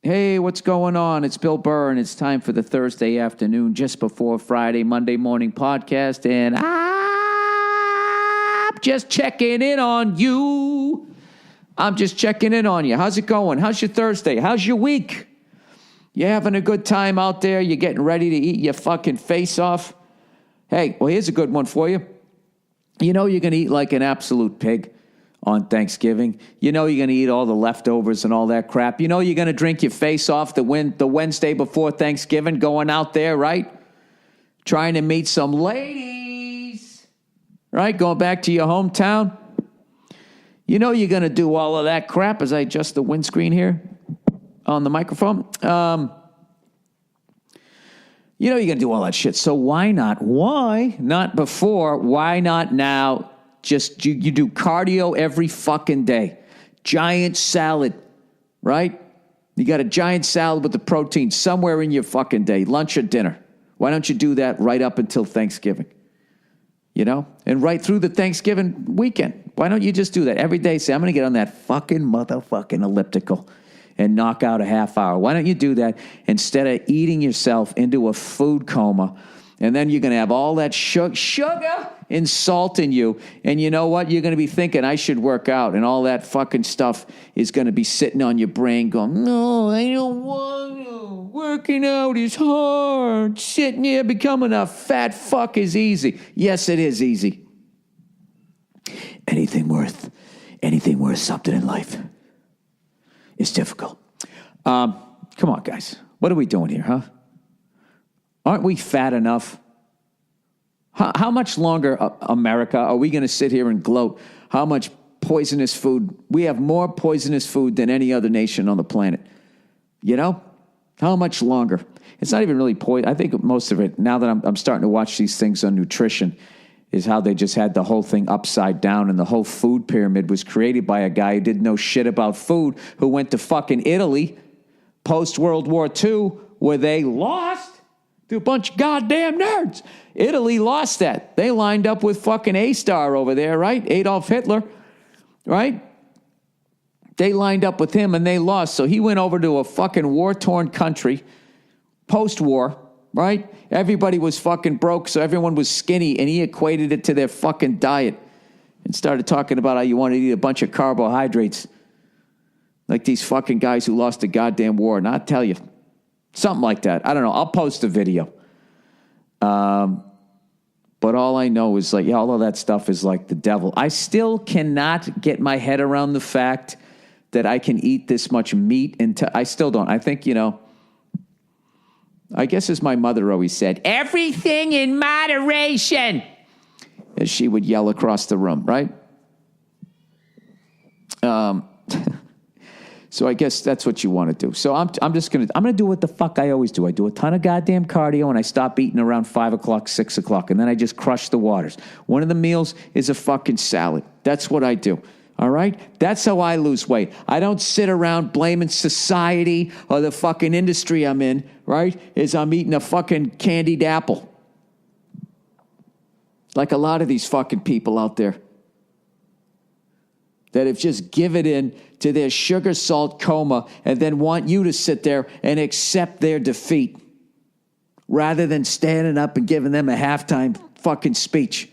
Hey, what's going on? It's Bill Burr, and it's time for the Thursday afternoon, just before Friday, Monday morning podcast, and I'm just checking in on you. I'm just checking in on you. How's it going? How's your Thursday? How's your week? You having a good time out there? You getting ready to eat your fucking face off? Hey, well, here's a good one for you. You know you're going to eat like an absolute pig on Thanksgiving. You know you're going to eat all the leftovers and all that crap. You know you're going to drink your face off the Wednesday before Thanksgiving, going out there, right? Trying to meet some ladies, right? Going back to your hometown. You know you're going to do all of that crap as I adjust the windscreen here on the microphone. You know you're going to do all that shit. So why not? Why not before? Why not now? Just you do cardio every fucking day. Giant salad, right? You got a giant salad with the protein somewhere in your fucking day, lunch or dinner. Why don't you do that right up until Thanksgiving? You know? And right through the Thanksgiving weekend. Why don't you just do that every day? Say, I'm going to get on that fucking motherfucking elliptical and knock out a half hour. Why don't you do that instead of eating yourself into a food coma? And then you're going to have all that sugar and salt in you. And you know what? You're going to be thinking, I should work out. And all that fucking stuff is going to be sitting on your brain going, no, I don't want to. Working out is hard. Sitting here becoming a fat fuck is easy. Yes, it is easy. Anything worth something in life is difficult. Come on, guys. What are we doing here, huh? Aren't we fat enough? How much longer, America, are we going to sit here and gloat how much poisonous food? We have more poisonous food than any other nation on the planet. You know? How much longer? It's not even really poison. I think most of it, now that I'm starting to watch these things on nutrition, is how they just had the whole thing upside down, and the whole food pyramid was created by a guy who didn't know shit about food, who went to fucking Italy post-World War II, where they lost to a bunch of goddamn nerds. Italy lost that. They lined up with fucking A-Star over there, right? Adolf Hitler, right? They lined up with him and they lost. So he went over to a fucking war-torn country, post-war, right? Everybody was fucking broke, so everyone was skinny, and he equated it to their fucking diet and started talking about how you want to eat a bunch of carbohydrates. Like these fucking guys who lost the goddamn war. And I'll tell you, something like that. I don't know. I'll post a video. But all I know is like, yeah, all of that stuff is like the devil. I still cannot get my head around the fact that I can eat this much meat. I still don't. I think, you know, I guess as my mother always said, everything in moderation, as she would yell across the room, right? So I guess that's what you want to do. So I'm going to do what the fuck I always do. I do a ton of goddamn cardio, and I stop eating around 5 o'clock, 6 o'clock, and then I just crush the waters. One of the meals is a fucking salad. That's what I do. All right? That's how I lose weight. I don't sit around blaming society or the fucking industry I'm in, right? As I'm eating a fucking candied apple. Like a lot of these fucking people out there that have just given in to their sugar salt coma and then want you to sit there and accept their defeat rather than standing up and giving them a halftime fucking speech.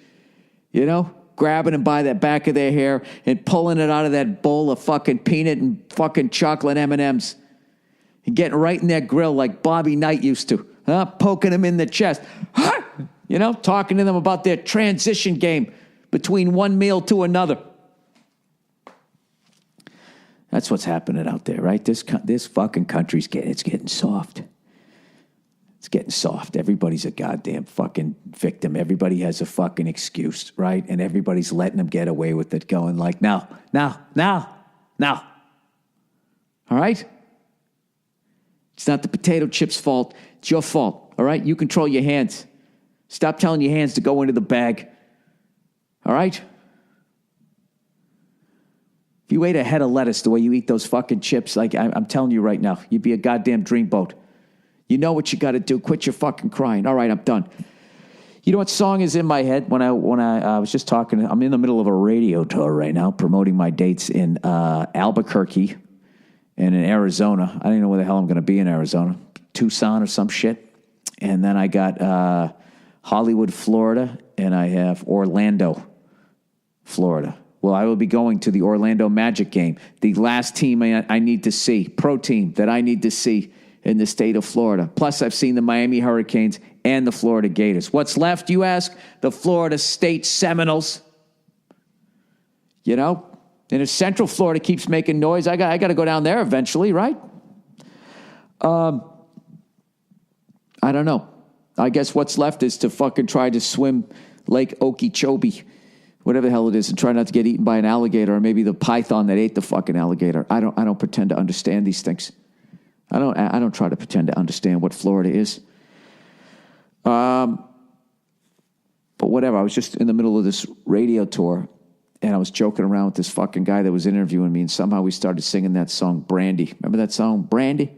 You know? Grabbing them by the back of their hair and pulling it out of that bowl of fucking peanut and fucking chocolate M&Ms and getting right in their grill like Bobby Knight used to. Poking them in the chest. You know? Talking to them about their transition game between one meal to another. That's what's happening out there, right? This fucking country's getting soft. It's getting soft. Everybody's a goddamn fucking victim. Everybody has a fucking excuse, right? And everybody's letting them get away with it, going like, now. All right? It's not the potato chips' fault. It's your fault, all right? You control your hands. Stop telling your hands to go into the bag, all right? If you ate a head of lettuce the way you eat those fucking chips, like I'm telling you right now, you'd be a goddamn dreamboat. You know what you got to do. Quit your fucking crying. All right, I'm done. You know what song is in my head when I was just talking? I'm in the middle of a radio tour right now, promoting my dates in Albuquerque and in Arizona. I don't even know where the hell I'm going to be in Arizona. Tucson or some shit. And then I got Hollywood, Florida, and I have Orlando, Florida. Well, I will be going to the Orlando Magic game, the last team I need to see, pro team that I need to see in the state of Florida. Plus, I've seen the Miami Hurricanes and the Florida Gators. What's left, you ask? The Florida State Seminoles. You know? And if Central Florida keeps making noise, I got to go down there eventually, right? I don't know. I guess what's left is to fucking try to swim Lake Okeechobee, whatever the hell it is, and try not to get eaten by an alligator or maybe the python that ate the fucking alligator. I don't pretend to understand these things. I don't try to pretend to understand what Florida is. But whatever. I was just in the middle of this radio tour, and I was joking around with this fucking guy that was interviewing me, and somehow we started singing that song, Brandy. Remember that song, Brandy?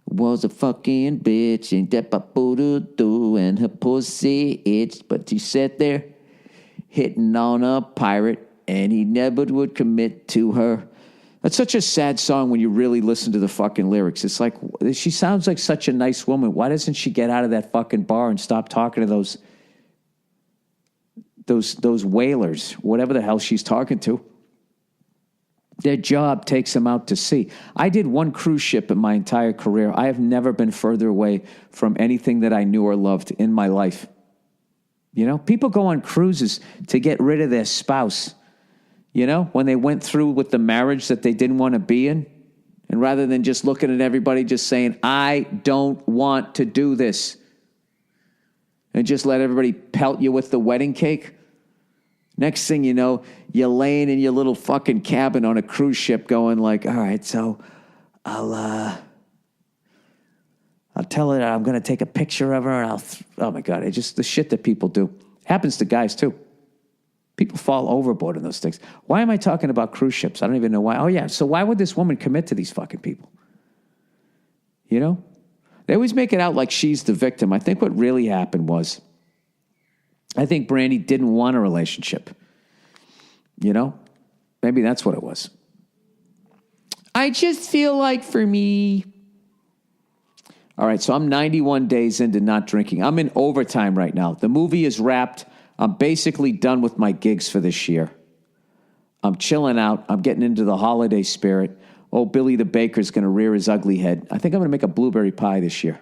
Was a fucking bitch, ain't that ba-boo-doo-doo, and her pussy itched, but she sat there hitting on a pirate, and he never would commit to her. That's such a sad song when you really listen to the fucking lyrics. It's like, she sounds like such a nice woman. Why doesn't she get out of that fucking bar and stop talking to those whalers, whatever the hell she's talking to? Their job takes them out to sea. I did one cruise ship in my entire career. I have never been further away from anything that I knew or loved in my life. You know, people go on cruises to get rid of their spouse. You know, when they went through with the marriage that they didn't want to be in. And rather than just looking at everybody, just saying, I don't want to do this. And just let everybody pelt you with the wedding cake. Next thing you know, you're laying in your little fucking cabin on a cruise ship going like, all right, so I'll tell her I'm going to take a picture of her and oh my God, it's just the shit that people do. Happens to guys too. People fall overboard in those things. Why am I talking about cruise ships? I don't even know why. Oh yeah, so why would this woman commit to these fucking people? You know? They always make it out like she's the victim. I think what really happened was, I think Brandy didn't want a relationship. You know? Maybe that's what it was. I just feel like for me. All right, so I'm 91 days into not drinking. I'm in overtime right now. The movie is wrapped. I'm basically done with my gigs for this year. I'm chilling out. I'm getting into the holiday spirit. Oh, Billy the Baker's going to rear his ugly head. I think I'm going to make a blueberry pie this year.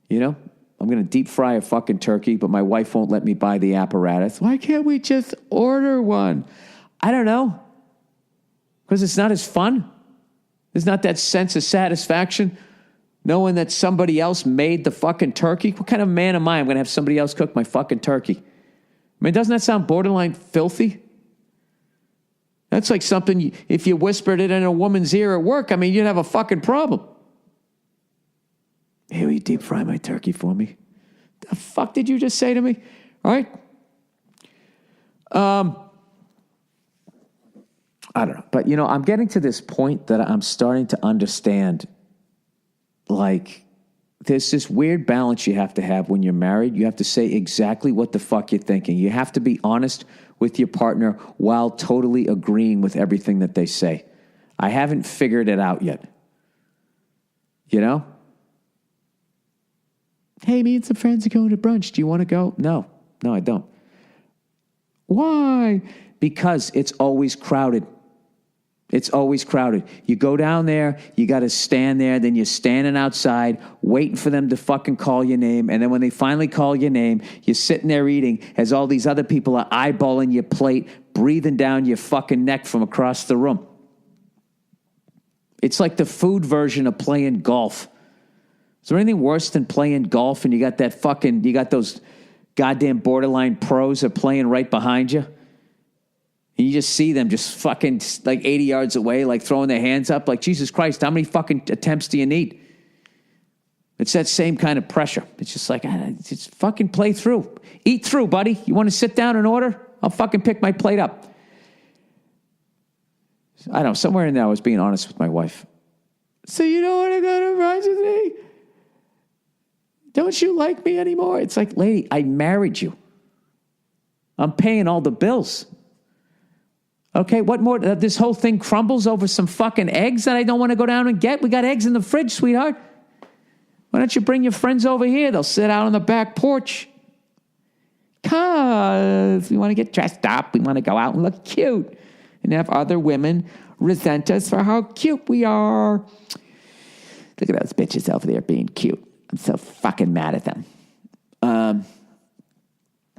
You know? I'm going to deep fry a fucking turkey, but my wife won't let me buy the apparatus. Why can't we just order one? I don't know. Because it's not as fun. There's not that sense of satisfaction knowing that somebody else made the fucking turkey. What kind of man am I? I'm going to have somebody else cook my fucking turkey. I mean, doesn't that sound borderline filthy? That's like something, if you whispered it in a woman's ear at work, I mean, you'd have a fucking problem. Hey, will you deep fry my turkey for me? The fuck did you just say to me? All right. I don't know. But, you know, I'm getting to this point that I'm starting to understand, like, there's this weird balance you have to have when you're married. You have to say exactly what the fuck you're thinking. You have to be honest with your partner while totally agreeing with everything that they say. I haven't figured it out yet. You know? Hey, me and some friends are going to brunch. Do you want to go? No, I don't. Why? Because it's always crowded. It's always crowded. You go down there, you got to stand there, then you're standing outside waiting for them to fucking call your name. And then when they finally call your name, you're sitting there eating as all these other people are eyeballing your plate, breathing down your fucking neck from across the room. It's like the food version of playing golf. Is there anything worse than playing golf and you got those goddamn borderline pros are playing right behind you? And you just see them just fucking like 80 yards away, like throwing their hands up like, Jesus Christ, how many fucking attempts do you need? It's that same kind of pressure. It's just like, just fucking play through. Eat through, buddy. You want to sit down and order? I'll fucking pick my plate up. I don't know, somewhere in there I was being honest with my wife. So you don't want to go to brunch with me? Don't you like me anymore? It's like, lady, I married you. I'm paying all the bills. Okay, what more? This whole thing crumbles over some fucking eggs that I don't want to go down and get. We got eggs in the fridge, sweetheart. Why don't you bring your friends over here? They'll sit out on the back porch. Because we want to get dressed up. We want to go out and look cute. And have other women resent us for how cute we are. Look at those bitches over there being cute. I'm so fucking mad at them.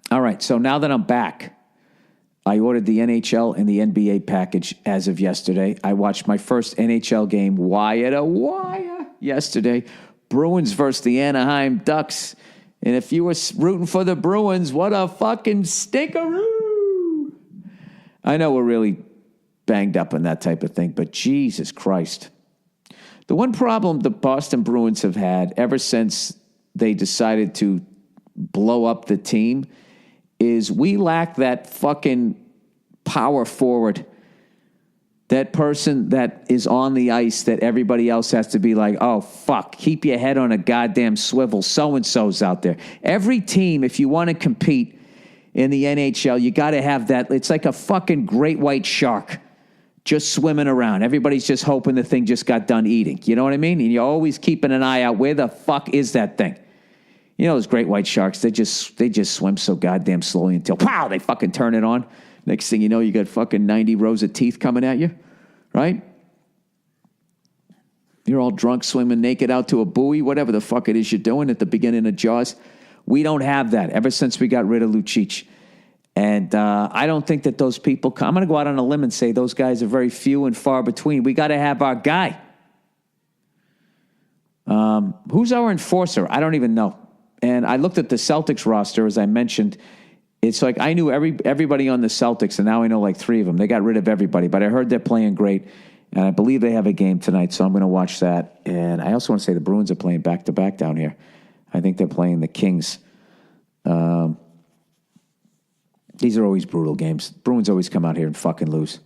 All right, so now that I'm back, I ordered the NHL and the NBA package as of yesterday. I watched my first NHL game wire to wire yesterday. Bruins versus the Anaheim Ducks. And if you were rooting for the Bruins, what a fucking stinkeroo. I know we're really banged up on that type of thing, but Jesus Christ. The one problem the Boston Bruins have had ever since they decided to blow up the team is we lack that fucking power forward, that person that is on the ice that everybody else has to be like, oh, fuck, keep your head on a goddamn swivel. So-and-so's out there. Every team, if you want to compete in the NHL, you got to have that. It's like a fucking great white shark just swimming around. Everybody's just hoping the thing just got done eating. You know what I mean? And you're always keeping an eye out. Where the fuck is that thing? You know those great white sharks, they just swim so goddamn slowly until, pow, they fucking turn it on. Next thing you know, you got fucking 90 rows of teeth coming at you, right? You're all drunk, swimming naked out to a buoy, whatever the fuck it is you're doing at the beginning of Jaws. We don't have that ever since we got rid of Lucic. And I don't think that those people I'm going to go out on a limb and say those guys are very few and far between. We got to have our guy. Who's our enforcer? I don't even know. And I looked at the Celtics roster, as I mentioned. It's like I knew everybody on the Celtics, and now I know like three of them. They got rid of everybody, but I heard they're playing great, and I believe they have a game tonight, so I'm going to watch that. And I also want to say the Bruins are playing back-to-back down here. I think they're playing the Kings. These are always brutal games. Bruins always come out here and fucking lose.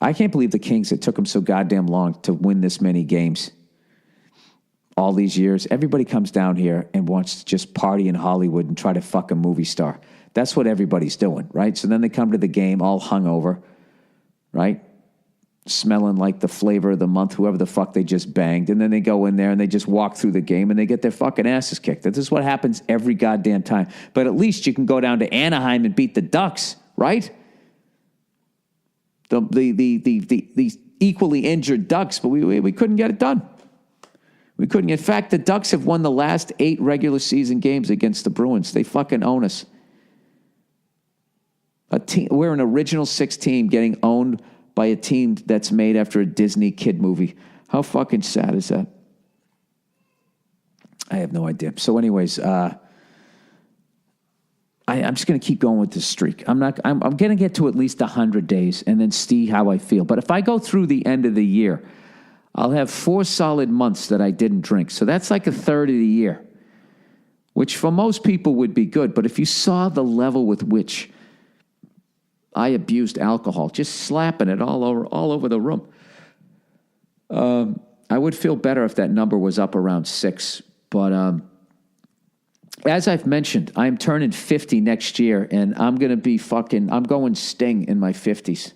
I can't believe the Kings, it took them so goddamn long to win this many games. All these years, everybody comes down here and wants to just party in Hollywood and try to fuck a movie star. That's what everybody's doing, right? So then they come to the game all hungover, right? Smelling like the flavor of the month, whoever the fuck they just banged. And then they go in there and they just walk through the game and they get their fucking asses kicked. This is what happens every goddamn time. But at least you can go down to Anaheim and beat the Ducks, right? The equally injured Ducks, but we couldn't get it done. We couldn't. In fact, the Ducks have won the last 8 regular season games against the Bruins. They fucking own us. We're an original 6 team getting owned by a team that's made after a Disney kid movie. How fucking sad is that? I have no idea. So anyways, I'm just going to keep going with this streak. I'm going to get to at least 100 days and then see how I feel. But if I go through the end of the year, I'll have 4 solid months that I didn't drink. So that's like a third of the year, which for most people would be good. But if you saw the level with which I abused alcohol, just slapping it all over the room, I would feel better if that number was up around 6. But as I've mentioned, I'm turning 50 next year, and I'm going to be I'm going Sting in my 50s.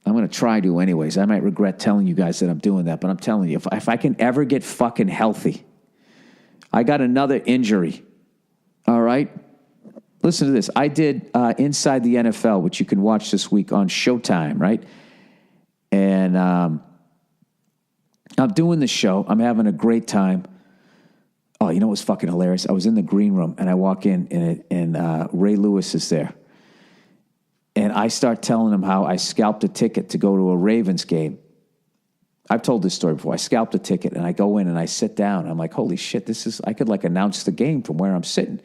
I'm going to try to anyways. I might regret telling you guys that I'm doing that, but I'm telling you, if I can ever get fucking healthy, I got another injury, all right? Listen to this. I did Inside the NFL, which you can watch this week on Showtime, right? And I'm doing the show. I'm having a great time. Oh, you know what's fucking hilarious? I was in the green room, and I walk in, and Ray Lewis is there. And I start telling him how I scalped a ticket to go to a Ravens game. I've told this story before. I scalped a ticket, and I go in, and I sit down. I'm like, holy shit, I could like announce the game from where I'm sitting.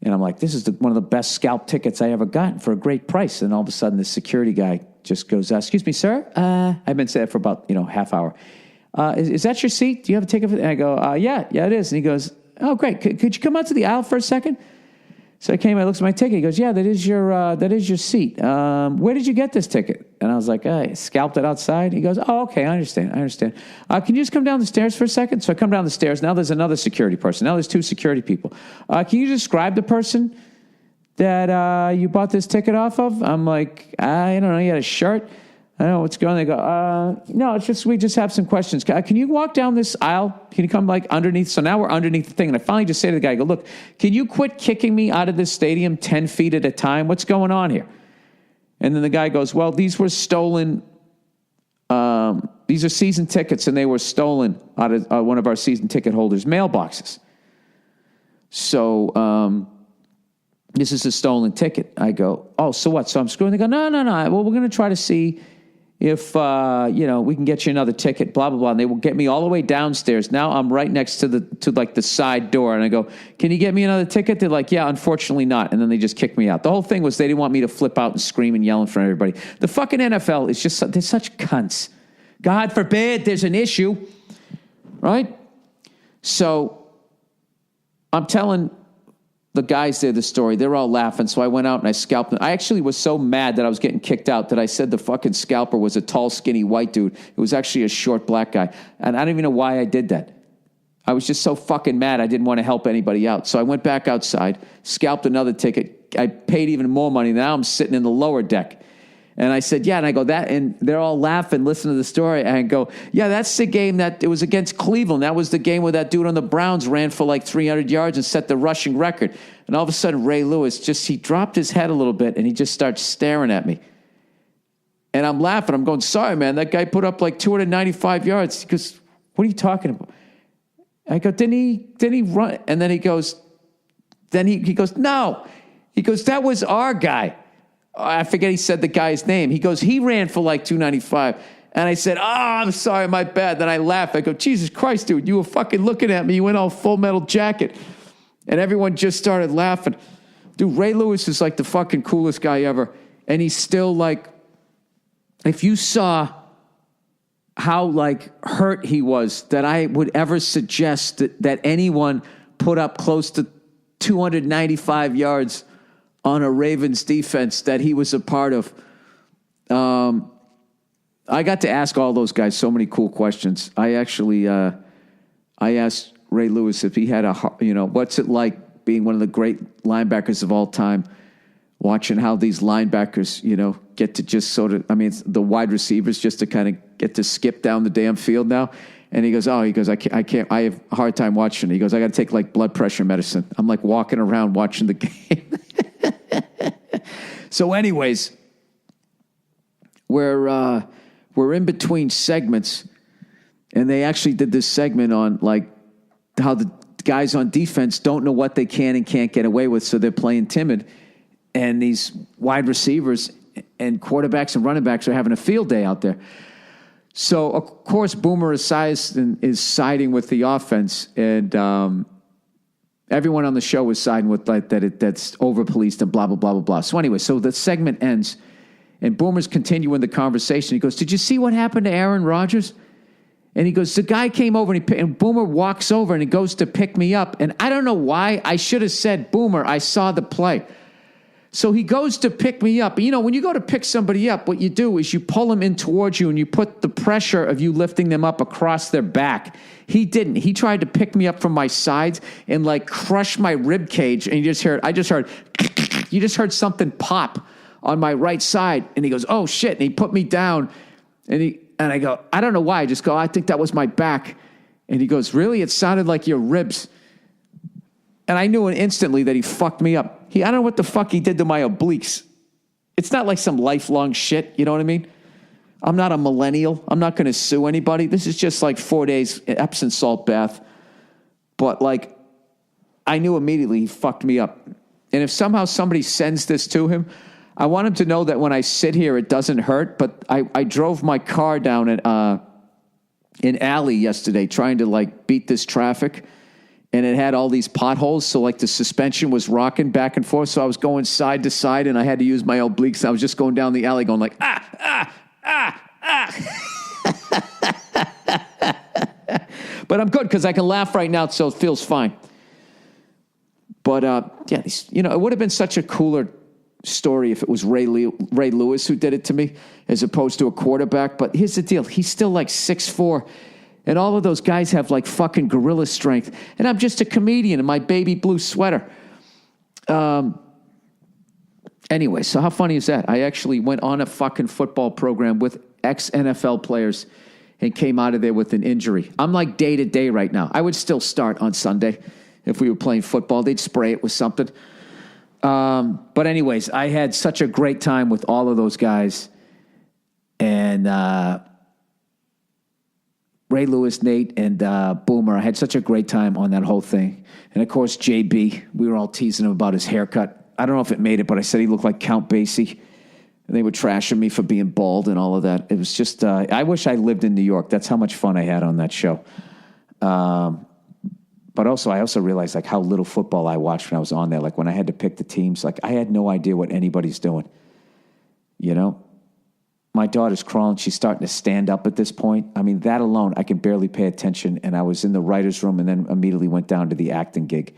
And I'm like, this is one of the best scalp tickets I ever got for a great price. And all of a sudden, the security guy just goes, excuse me, sir? I've been saying that for about, half hour. Is that your seat? Do you have a ticket for that? And I go, yeah, it is. And he goes, oh, great. Could you come out to the aisle for a second? So I came, I looked at my ticket. He goes, yeah, that is your seat. Where did you get this ticket? And I was like, I scalped it outside. He goes, oh, okay, I understand. Can you just come down the stairs for a second? So I come down the stairs. Now there's another security person. Now there's 2 security people. Can you describe the person that you bought this ticket off of? I'm like, I don't know. You had a shirt? I don't know what's going on. They go, no, it's just, we just have some questions. Can you walk down this aisle? Can you come like underneath? So now we're underneath the thing. And I finally just say to the guy, I go, look, can you quit kicking me out of this stadium 10 feet at a time? What's going on here? And then the guy goes, well, these were stolen. These are season tickets, and they were stolen out of one of our season ticket holders' mailboxes. So this is a stolen ticket. I go, oh, so what? So I'm screwing. They go, no. Well, we're going to try to see if, we can get you another ticket, blah, blah, blah. And they will get me all the way downstairs. Now I'm right next to the side door. And I go, can you get me another ticket? They're like, yeah, unfortunately not. And then they just kick me out. The whole thing was they didn't want me to flip out and scream and yell in front of everybody. The fucking NFL is just, they're such cunts. God forbid there's an issue, right? So I'm telling the guys there the story. They're all laughing. So I went out and I scalped them. I actually was so mad that I was getting kicked out that I said the fucking scalper was a tall, skinny white dude. It was actually a short black guy. And I don't even know why I did that. I was just so fucking mad I didn't want to help anybody out. So I went back outside, scalped another ticket. I paid even more money. Now I'm sitting in the lower deck. And I said, yeah. And I go, that, and they're all laughing, listen to the story. And I go, yeah, that's the game that it was against Cleveland. That was the game where that dude on the Browns ran for like 300 yards and set the rushing record. And all of a sudden, Ray Lewis he dropped his head a little bit and he just starts staring at me. And I'm laughing. I'm going, sorry, man, that guy put up like 295 yards. He goes, what are you talking about? I go, didn't he run? And then he goes, no. He goes, that was our guy. I forget he said the guy's name. He goes, he ran for like 295. And I said, I'm sorry, my bad. Then I laughed. I go, Jesus Christ, dude, you were fucking looking at me. You went all Full Metal Jacket. And everyone just started laughing. Dude, Ray Lewis is like the fucking coolest guy ever. And he's still like, if you saw how like hurt he was that I would ever suggest that anyone put up close to 295 yards on a Ravens defense that he was a part of. I got to ask all those guys so many cool questions. I actually, I asked Ray Lewis if he had what's it like being one of the great linebackers of all time, watching how these linebackers, get to just sort of, the wide receivers just to kind of get to skip down the damn field now. And he goes, I can't, I have a hard time watching it. He goes, I got to take like blood pressure medicine. I'm like walking around watching the game. So anyways, we're in between segments, and they actually did this segment on like how the guys on defense don't know what they can and can't get away with, so they're playing timid. And these wide receivers and quarterbacks and running backs are having a field day out there. So, of course, Boomer is siding with the offense, and everyone on the show was siding with like that's over-policed and blah, blah, blah, blah, blah. So anyway, so the segment ends, and Boomer's continuing the conversation. He goes, did you see what happened to Aaron Rodgers? And he goes, the guy came over, and Boomer walks over, and he goes to pick me up. And I don't know why. I should have said, Boomer, I saw the play. So he goes to pick me up. When you go to pick somebody up, what you do is you pull them in towards you and you put the pressure of you lifting them up across their back. He didn't. He tried to pick me up from my sides and like crush my rib cage. And you just heard something pop on my right side. And he goes, oh shit. And he put me down and I go, I don't know why. I just go, I think that was my back. And he goes, really? It sounded like your ribs. And I knew instantly that he fucked me up. I don't know what the fuck he did to my obliques. It's not like some lifelong shit, you know what I mean? I'm not a millennial. I'm not going to sue anybody. This is just like 4 days Epsom salt bath. But like, I knew immediately he fucked me up. And if somehow somebody sends this to him, I want him to know that when I sit here, it doesn't hurt. But I drove my car down an alley yesterday trying to like beat this traffic. And it had all these potholes, so like the suspension was rocking back and forth. So I was going side to side, and I had to use my obliques. I was just going down the alley going like, But I'm good because I can laugh right now, so it feels fine. But, yeah, it would have been such a cooler story if it was Ray Lewis who did it to me as opposed to a quarterback. But here's the deal. He's still like 6'4", and all of those guys have like fucking gorilla strength. And I'm just a comedian in my baby blue sweater. Anyway, so how funny is that? I actually went on a fucking football program with ex-NFL players and came out of there with an injury. I'm like day to day right now. I would still start on Sunday if we were playing football. They'd spray it with something. But anyways, I had such a great time with all of those guys. And Ray Lewis, Nate, and Boomer. I had such a great time on that whole thing. And, of course, JB, we were all teasing him about his haircut. I don't know if it made it, but I said he looked like Count Basie. And they were trashing me for being bald and all of that. It was just, I wish I lived in New York. That's how much fun I had on that show. But also, I also realized like how little football I watched when I was on there. Like when I had to pick the teams, like I had no idea what anybody's doing. You know? My daughter's crawling. She's starting to stand up at this point. I mean, that alone, I can barely pay attention. And I was in the writer's room and then immediately went down to the acting gig.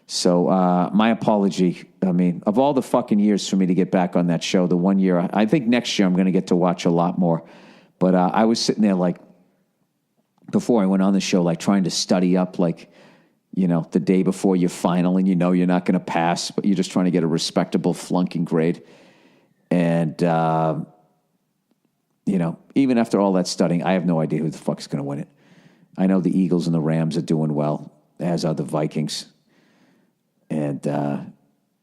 So my apology. I mean, of all the fucking years for me to get back on that show, the 1 year, I think next year I'm going to get to watch a lot more. But I was sitting there like, before I went on the show, like trying to study up, like, you know, the day before your final and you know you're not going to pass, but you're just trying to get a respectable flunking grade. And, you know, even after all that studying, I have no idea who the fuck is going to win it. I know the Eagles and the Rams are doing well, as are the Vikings. And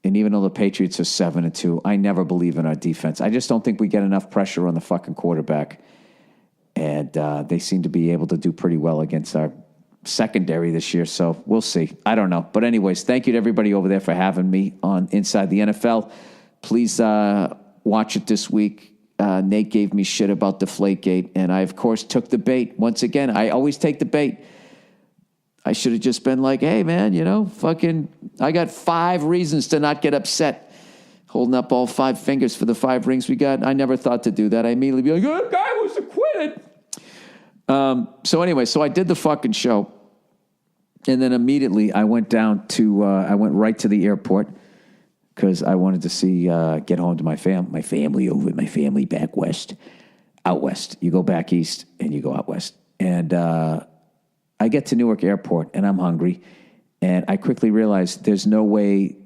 even though the Patriots are 7-2, I never believe in our defense. I just don't think we get enough pressure on the fucking quarterback. And they seem to be able to do pretty well against our secondary this year. So we'll see. I don't know. But anyways, thank you to everybody over there for having me on Inside the NFL. Please watch it this week. Nate gave me shit about Deflategate, and I, of course, took the bait. Once again, I always take the bait. I should have just been like, hey, man, you know, fucking, I got 5 reasons to not get upset. Holding up all 5 fingers for the 5 rings we got. I never thought to do that. I immediately be like, oh, guy was acquitted. So anyway, so I did the fucking show. And then immediately I went down to, I went right to the airport because I wanted to see, get home to my family over, my family back west, out west. You go back east and you go out west. And I get to Newark Airport and I'm hungry. And I quickly realized there's no way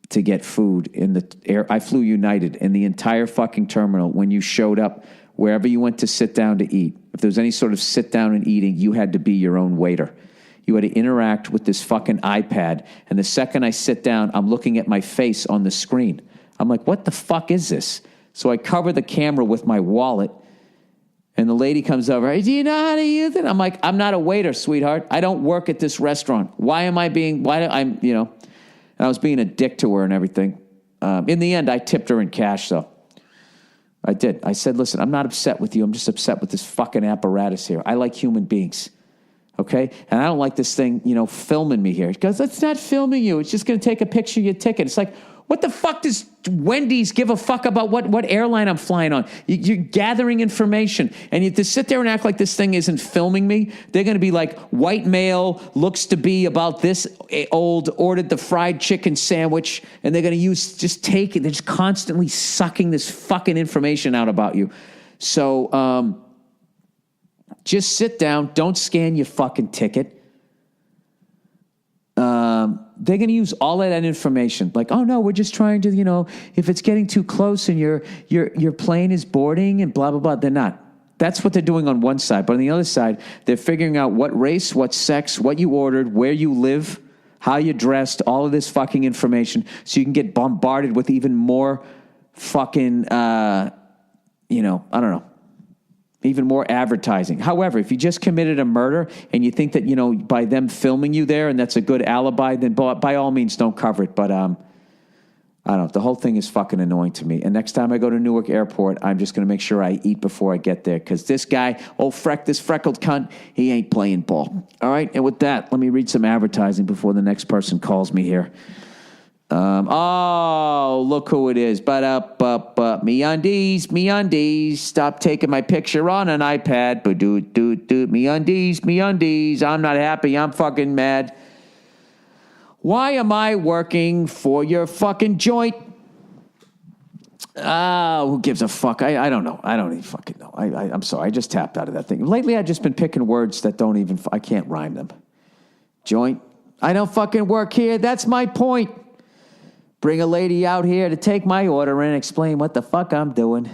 to get food in the air. I flew United, and the entire fucking terminal, when you showed up, wherever you went to sit down to eat, if there was any sort of sit down and eating, you had to be your own waiter. You had to interact with this fucking iPad. And the second I sit down, I'm looking at my face on the screen. I'm like, what the fuck is this? So I cover the camera with my wallet. And the lady comes over, hey, do you know how to use it? I'm like, I'm not a waiter, sweetheart. I don't work at this restaurant. And I was being a dick to her and everything. In the end, I tipped her in cash, though. I did. I said, listen, I'm not upset with you. I'm just upset with this fucking apparatus here. I like human beings, okay? And I don't like this thing, filming me here. Because it's not filming you. It's just going to take a picture of your ticket. It's like, what the fuck does Wendy's give a fuck about what airline I'm flying on? You're gathering information. And you to sit there and act like this thing isn't filming me, they're going to be like, white male looks to be about this old, ordered the fried chicken sandwich, and they're going to they're just constantly sucking this fucking information out about you. So just sit down. Don't scan your fucking ticket. They're going to use all of that information. Like, oh, no, we're just trying to, if it's getting too close and your plane is boarding and blah, blah, blah. They're not. That's what they're doing on one side. But on the other side, they're figuring out what race, what sex, what you ordered, where you live, how you're dressed, all of this fucking information. So you can get bombarded with even more fucking, I don't know. Even more advertising. However, if you just committed a murder and you think that, by them filming you there and that's a good alibi, then by all means don't cover it. But I don't know. The whole thing is fucking annoying to me. And next time I go to Newark Airport, I'm just going to make sure I eat before I get there. Because this guy, this freckled cunt, he ain't playing ball. All right? And with that, let me read some advertising before the next person calls me here. Look who it is. MeUndies. Stop taking my picture on an iPad. MeUndies. I'm not happy. I'm fucking mad. Why am I working for your fucking joint? Who gives a fuck? I don't know. I don't even fucking know. I'm sorry. I just tapped out of that thing. Lately, I've just been picking words that I can't rhyme them. Joint. I don't fucking work here. That's my point. Bring a lady out here to take my order and explain what the fuck I'm doing.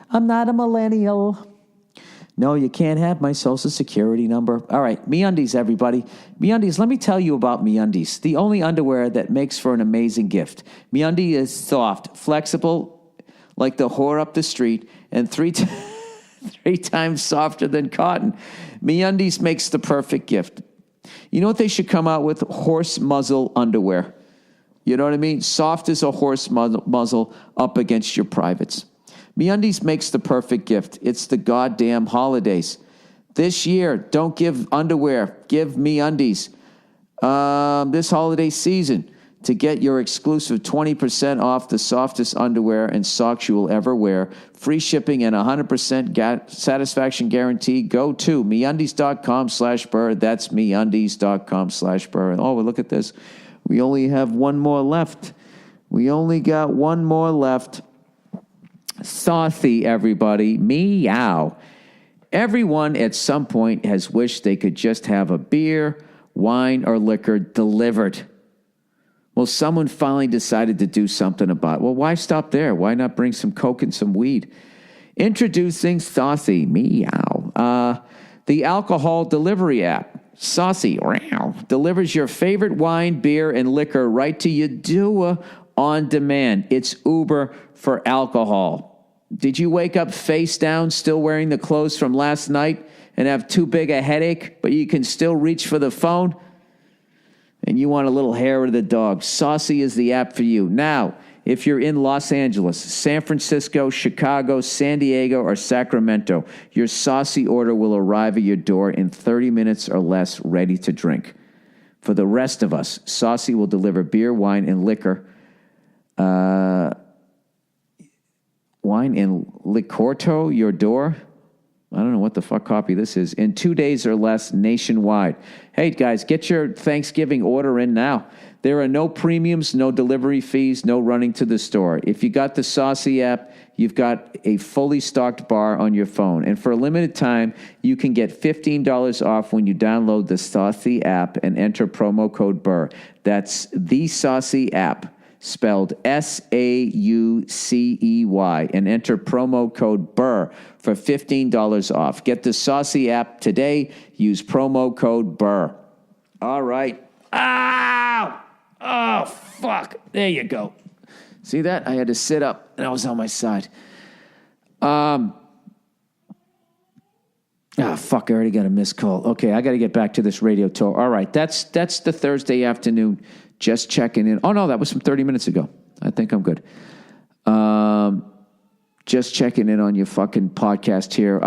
I'm not a millennial. No, you can't have my social security number. All right, MeUndies, everybody. MeUndies, let me tell you about MeUndies, the only underwear that makes for an amazing gift. MeUndies is soft, flexible, like the whore up the street, and three times softer than cotton. MeUndies makes the perfect gift. You know what they should come out with? Horse muzzle underwear. You know what I mean? Soft as a horse muzzle up against your privates. MeUndies makes the perfect gift. It's the goddamn holidays. This year, don't give underwear. Give MeUndies. This holiday season, to get your exclusive 20% off the softest underwear and socks you will ever wear, free shipping and 100% satisfaction guarantee, go to MeUndies.com/Burr. That's MeUndies.com/Burr. Oh, well, look at this. We only have one more left. We only got one more left. Saucy, everybody. Meow. Everyone at some point has wished they could just have a beer, wine, or liquor delivered. Well, someone finally decided to do something about it. Well, why stop there? Why not bring some Coke and some weed? Introducing Saucy. Meow. The alcohol delivery app. Saucy delivers your favorite wine, beer, and liquor right to your door on demand. It's Uber for alcohol. Did you wake up face down, still wearing the clothes from last night, and have too big a headache, but you can still reach for the phone? And you want a little hair of the dog. Saucy is the app for you. Now, if you're in Los Angeles, San Francisco, Chicago, San Diego, or Sacramento, your Saucy order will arrive at your door in 30 minutes or less, ready to drink. For the rest of us, Saucy will deliver beer, wine, and liquor. Wine and liquorto your door. I don't know what the fuck copy this is. In 2 days or less nationwide. Hey, guys, get your Thanksgiving order in now. There are no premiums, no delivery fees, no running to the store. If you got the Saucy app, you've got a fully stocked bar on your phone. And for a limited time, you can get $15 off when you download the Saucy app and enter promo code Burr. That's the Saucy app, spelled SAUCEY, and enter promo code Burr for $15 off. Get the Saucy app today. Use promo code Burr. All right. Ow! Oh, fuck. There you go. See that? I had to sit up, and I was on my side. Fuck, I already got a missed call. Okay, I got to get back to this radio tour. All right, that's the Thursday afternoon. Just checking in. Oh, no, that was from 30 minutes ago. I think I'm good. Just checking in on your fucking podcast here.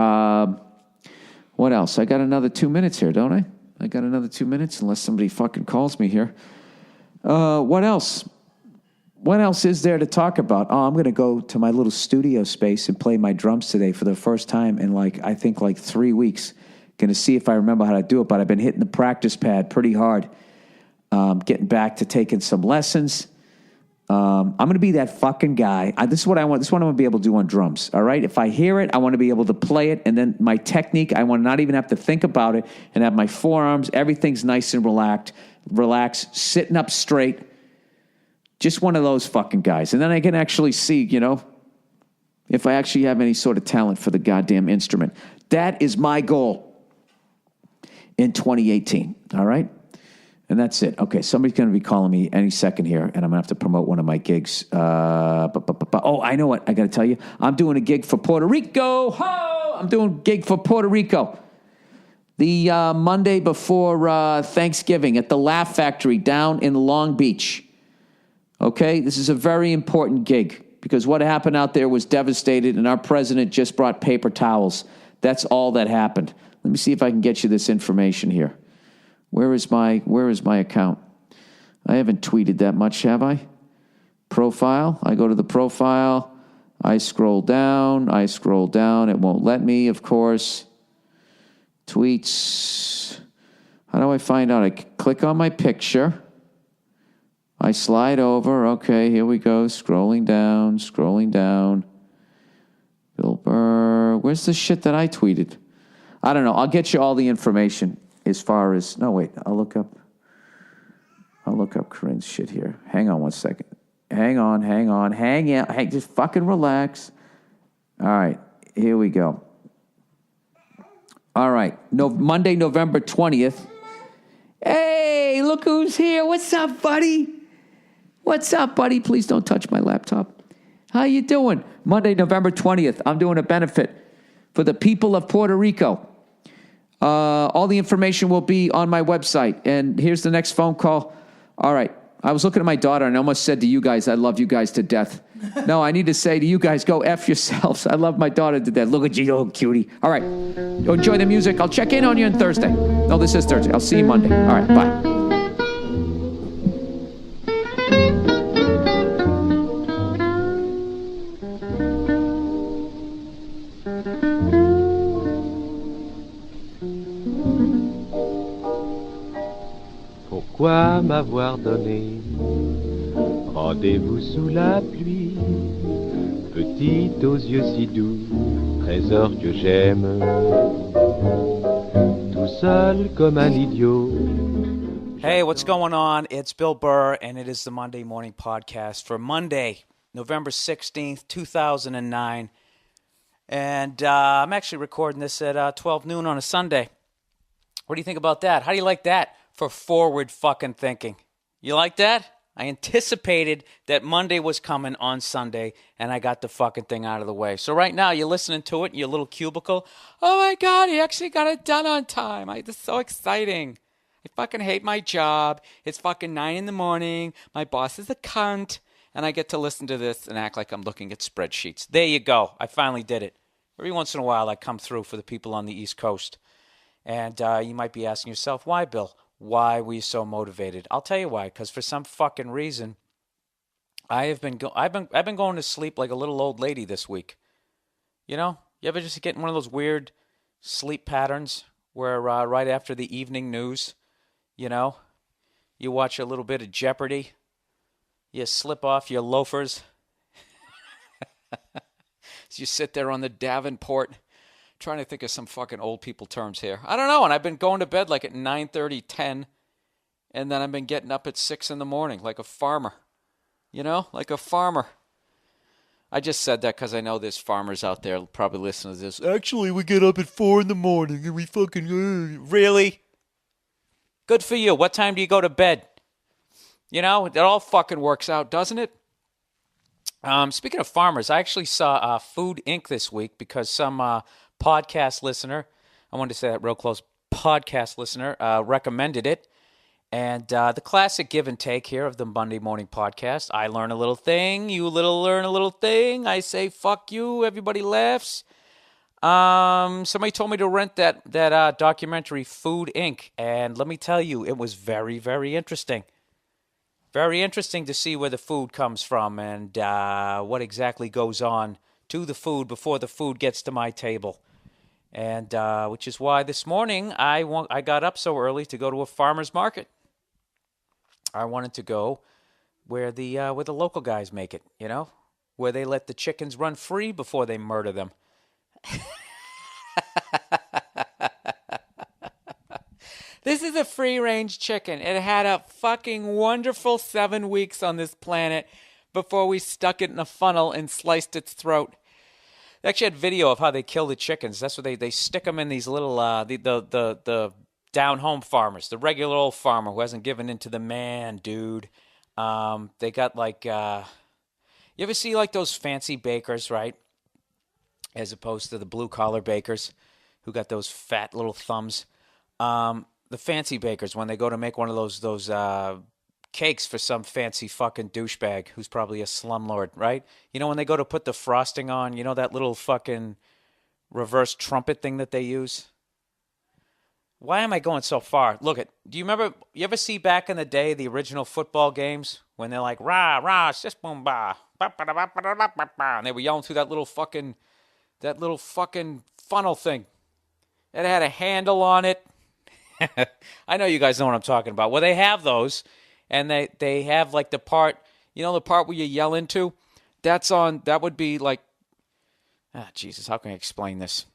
What else? I got another 2 minutes here, don't I? I got another 2 minutes unless somebody fucking calls me here. What else? What else is there to talk about? Oh, I'm going to go to my little studio space and play my drums today for the first time in I think 3 weeks. Going to see if I remember how to do it, but I've been hitting the practice pad pretty hard. Getting back to taking some lessons. I'm going to be that fucking guy. This is what I want. This is what I'm going to be able to do on drums. All right. If I hear it, I want to be able to play it. And then my technique, I want to not even have to think about it and have my forearms. Everything's nice and relaxed, sitting up straight. Just one of those fucking guys. And then I can actually see, if I actually have any sort of talent for the goddamn instrument. That is my goal in 2018. All right. And that's it. Okay, somebody's going to be calling me any second here, and I'm going to have to promote one of my gigs. Oh, I know what. I got to tell you. I'm doing a gig for Puerto Rico. I'm doing a gig for Puerto Rico. The Monday before Thanksgiving at the Laugh Factory down in Long Beach. Okay, this is a very important gig because what happened out there was devastated, and our president just brought paper towels. That's all that happened. Let me see if I can get you this information here. Where is my account? I haven't tweeted that much, have I? Profile. I go to the profile. I scroll down. It won't let me, of course. Tweets. How do I find out? I click on my picture. I slide over. Okay, here we go. Scrolling down. Bill Burr. Where's the shit that I tweeted? I don't know. I'll get you all the information. As far as, no, wait, I'll look up Corinne's shit here. Hang on one second. Hang on. Hang out. Hey, just fucking relax. All right, here we go. All right, Monday, November 20th. Hey, look who's here. What's up, buddy? What's up, buddy? Please don't touch my laptop. How you doing? Monday, November 20th. I'm doing a benefit for the people of Puerto Rico. All the information will be on my website. And here's the next phone call. All right. I was looking at my daughter and I almost said to you guys, I love you guys to death. No, I need to say to you guys, go F yourselves. I love my daughter to death. Look at you, little cutie. All right. Enjoy the music. I'll check in on you on Thursday. No, this is Thursday. I'll see you Monday. All right. Bye. Pourquoi m'avoir donné rendez-vous sous la pluie, petite aux yeux si doux, trésor que j'aime, tout seul comme un idiot. Hey, what's going on? It's Bill Burr, and it is the Monday Morning Podcast for Monday, November 16th, 2009. And I'm actually recording this at 12 noon on a Sunday. What do you think about that? How do you like that for forward fucking thinking? You like that? I anticipated that Monday was coming on Sunday, and I got the fucking thing out of the way. So right now, you're listening to it in your little cubicle. Oh my God, he actually got it done on time. This is so exciting. I fucking hate my job. It's fucking 9 in the morning. My boss is a cunt. And I get to listen to this and act like I'm looking at spreadsheets. There you go. I finally did it. Every once in a while, I come through for the people on the East Coast. And you might be asking yourself, why, Bill? Why were you so motivated? I'll tell you why. Because for some fucking reason, I've been going to sleep like a little old lady this week. You know, you ever just get in one of those weird sleep patterns where right after the evening news, you know, you watch a little bit of Jeopardy, you slip off your loafers, as you sit there on the Davenport. Trying to think of some fucking old people terms here. I don't know, and I've been going to bed like at 9:30, 10, and then I've been getting up at 6 in the morning like a farmer. You know, like a farmer. I just said that because I know there's farmers out there probably listening to this. Actually, we get up at 4 in the morning and we fucking... Really? Good for you. What time do you go to bed? You know, it all fucking works out, doesn't it? Speaking of farmers, I actually saw Food Inc. this week because some... podcast listener, I wanted to say that real close, podcast listener recommended it. And the classic give and take here of the Monday Morning Podcast. I learn a little thing, you learn a little thing. I say, fuck you, everybody laughs. Somebody told me to rent that documentary, Food Inc. And let me tell you, it was very, very interesting. Very interesting to see where the food comes from and what exactly goes on to the food before the food gets to my table. And which is why this morning I got up so early to go to a farmer's market. I wanted to go where the local guys make it, you know, where they let the chickens run free before they murder them. This is a free-range chicken. It had a fucking wonderful 7 weeks on this planet before we stuck it in a funnel and sliced its throat. They actually had video of how they kill the chickens. That's what they stick them in these little the down-home farmers, the regular old farmer who hasn't given in to the man, dude. They got like you ever see like those fancy bakers, right? As opposed to the blue-collar bakers who got those fat little thumbs. The fancy bakers, when they go to make one of those cakes for some fancy fucking douchebag who's probably a slumlord, right? You know, when they go to put the frosting on, you know that little fucking reverse trumpet thing that they use? Why am I going so far? Look, do you ever see back in the day the original football games when they're like, rah, rah, sis, boom, ba, ba, ba, ba, ba, ba, ba, ba, and they were yelling through that little fucking funnel thing. It had a handle on it. I know you guys know what I'm talking about. Well, they have those, and they have like the part, you know, the part where you yell into? That would be like, Jesus, how can I explain this?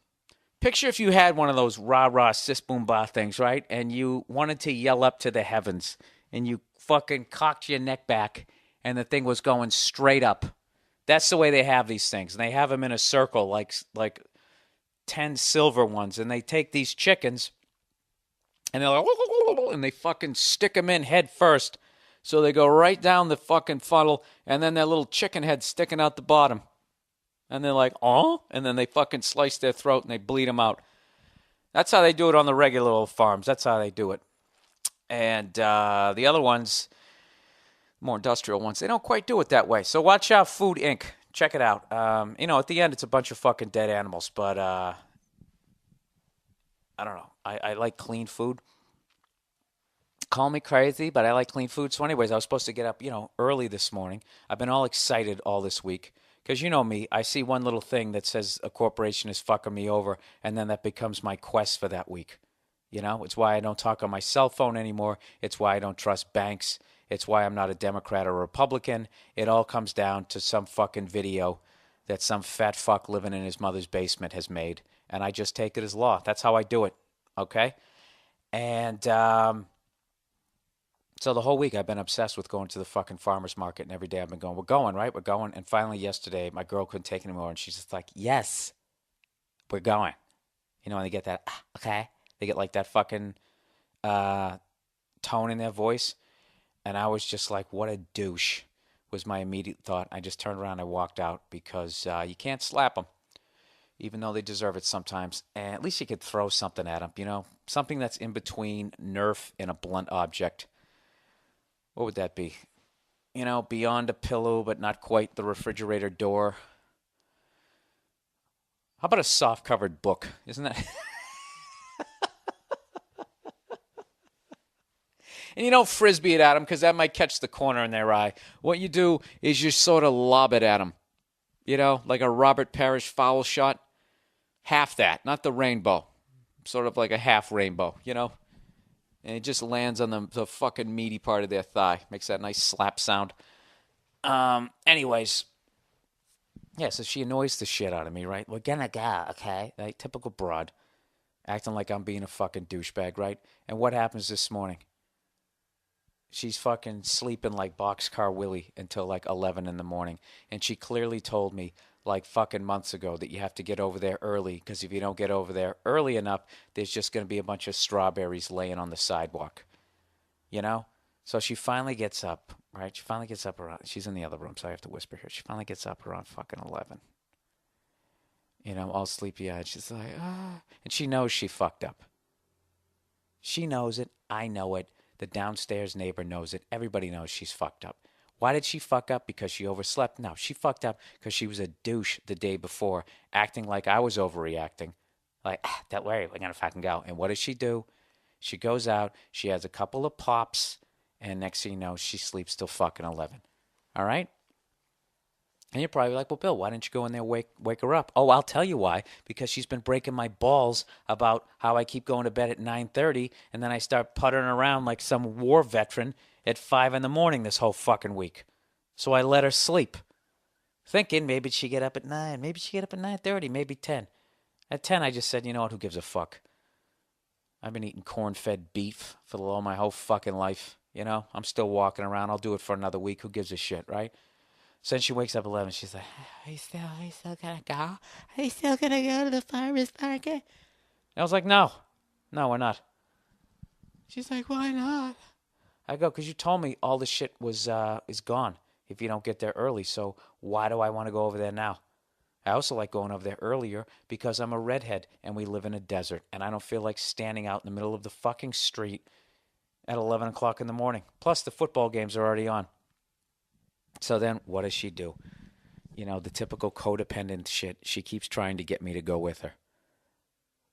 Picture if you had one of those rah-rah, sis-boom-bah things, right? And you wanted to yell up to the heavens, and you fucking cocked your neck back, and the thing was going straight up. That's the way they have these things. And they have them in a circle, like 10 silver ones. And they take these chickens, and they're like, and they fucking stick them in head first. So they go right down the fucking funnel, and then that little chicken head sticking out the bottom. And they're like, oh? And then they fucking slice their throat, and they bleed them out. That's how they do it on the regular old farms. That's how they do it. And the other ones, more industrial ones, they don't quite do it that way. So watch out, Food Inc. Check it out. At the end, it's a bunch of fucking dead animals. But I don't know. I like clean food. Call me crazy, but I like clean food. So anyways, I was supposed to get up, early this morning. I've been all excited all this week. Because you know me, I see one little thing that says a corporation is fucking me over, and then that becomes my quest for that week. It's why I don't talk on my cell phone anymore. It's why I don't trust banks. It's why I'm not a Democrat or a Republican. It all comes down to some fucking video that some fat fuck living in his mother's basement has made, and I just take it as law. That's how I do it, okay? And so the whole week I've been obsessed with going to the fucking farmer's market, and every day I've been going, we're going, right? We're going. And finally yesterday, my girl couldn't take it anymore, and she's just like, yes, we're going. And they get that, okay? They get like that fucking tone in their voice. And I was just like, what a douche was my immediate thought. I just turned around and I walked out because you can't slap them, even though they deserve it sometimes. And at least you could throw something at them, something that's in between Nerf and a blunt object. What would that be? Beyond a pillow, but not quite the refrigerator door. How about a soft-covered book? Isn't that... And you don't frisbee it at them because that might catch the corner in their eye. What you do is you sort of lob it at them. Like a Robert Parrish foul shot. Half that, not the rainbow. Sort of like a half rainbow, And it just lands on the fucking meaty part of their thigh. Makes that nice slap sound. Anyways. Yeah, so she annoys the shit out of me, right? We're gonna go, okay? Like, typical broad. Acting like I'm being a fucking douchebag, right? And what happens this morning? She's fucking sleeping like Boxcar Willie until like 11 in the morning. And she clearly told me like fucking months ago that you have to get over there early because if you don't get over there early enough, there's just going to be a bunch of strawberries laying on the sidewalk. So she finally gets up, right? She finally gets up around, she's in the other room, so I have to whisper here. She finally gets up around fucking 11. All sleepy-eyed. She's like, ah. And she knows she fucked up. She knows it. I know it. The downstairs neighbor knows it. Everybody knows she's fucked up. Why did she fuck up? Because she overslept? No, she fucked up because she was a douche the day before, acting like I was overreacting. Like, don't worry, we're going to fucking go. And what does she do? She goes out, she has a couple of pops, and next thing you know, she sleeps till fucking 11. All right? And you're probably like, well, Bill, why didn't you go in there wake her up? Oh, I'll tell you why. Because she's been breaking my balls about how I keep going to bed at 9:30, and then I start puttering around like some war veteran at 5 in the morning this whole fucking week. So I let her sleep, thinking maybe she'd get up at 9, maybe she'd get up at 9:30, maybe 10. At 10, I just said, you know what, who gives a fuck? I've been eating corn-fed beef for all my whole fucking life. I'm still walking around. I'll do it for another week. Who gives a shit, right? So then she wakes up at 11. She's like, are you still going to go? Are you still going to go to the farmer's market? I was like, no, we're not. She's like, why not? I go, because you told me all the shit is gone if you don't get there early. So why do I want to go over there now? I also like going over there earlier because I'm a redhead and we live in a desert. And I don't feel like standing out in the middle of the fucking street at 11 o'clock in the morning. Plus, the football games are already on. So then what does she do? The typical codependent shit. She keeps trying to get me to go with her.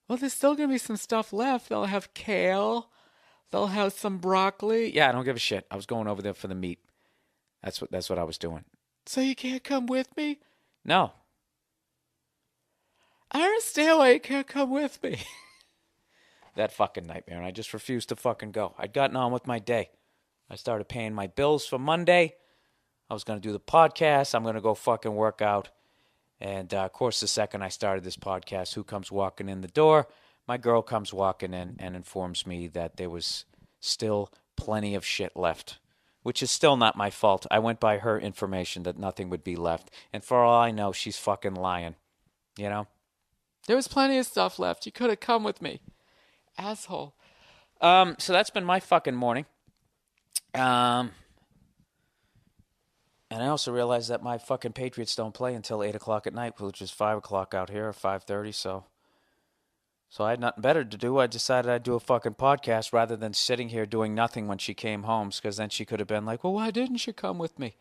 Well, there's still going to be some stuff left. They'll have kale. They'll have some broccoli. Yeah, I don't give a shit. I was going over there for the meat. That's what I was doing. So you can't come with me? No. I understand why you can't come with me. That fucking nightmare. And I just refused to fucking go. I'd gotten on with my day. I started paying my bills for Monday. I was going to do the podcast. I'm going to go fucking work out. And, of course, the second I started this podcast, who comes walking in the door? My girl comes walking in and informs me that there was still plenty of shit left which is still not my fault. I went by her information that nothing would be left. And for all I know, she's fucking lying. You know? There was plenty of stuff left. You could have come with me. Asshole. So that's been my fucking morning. And I also realized that my fucking Patriots don't play until 8 o'clock at night, which is 5 o'clock out here, or 5:30, so I had nothing better to do. I decided I'd do a fucking podcast rather than sitting here doing nothing when she came home, because then she could have been like, well, why didn't you come with me?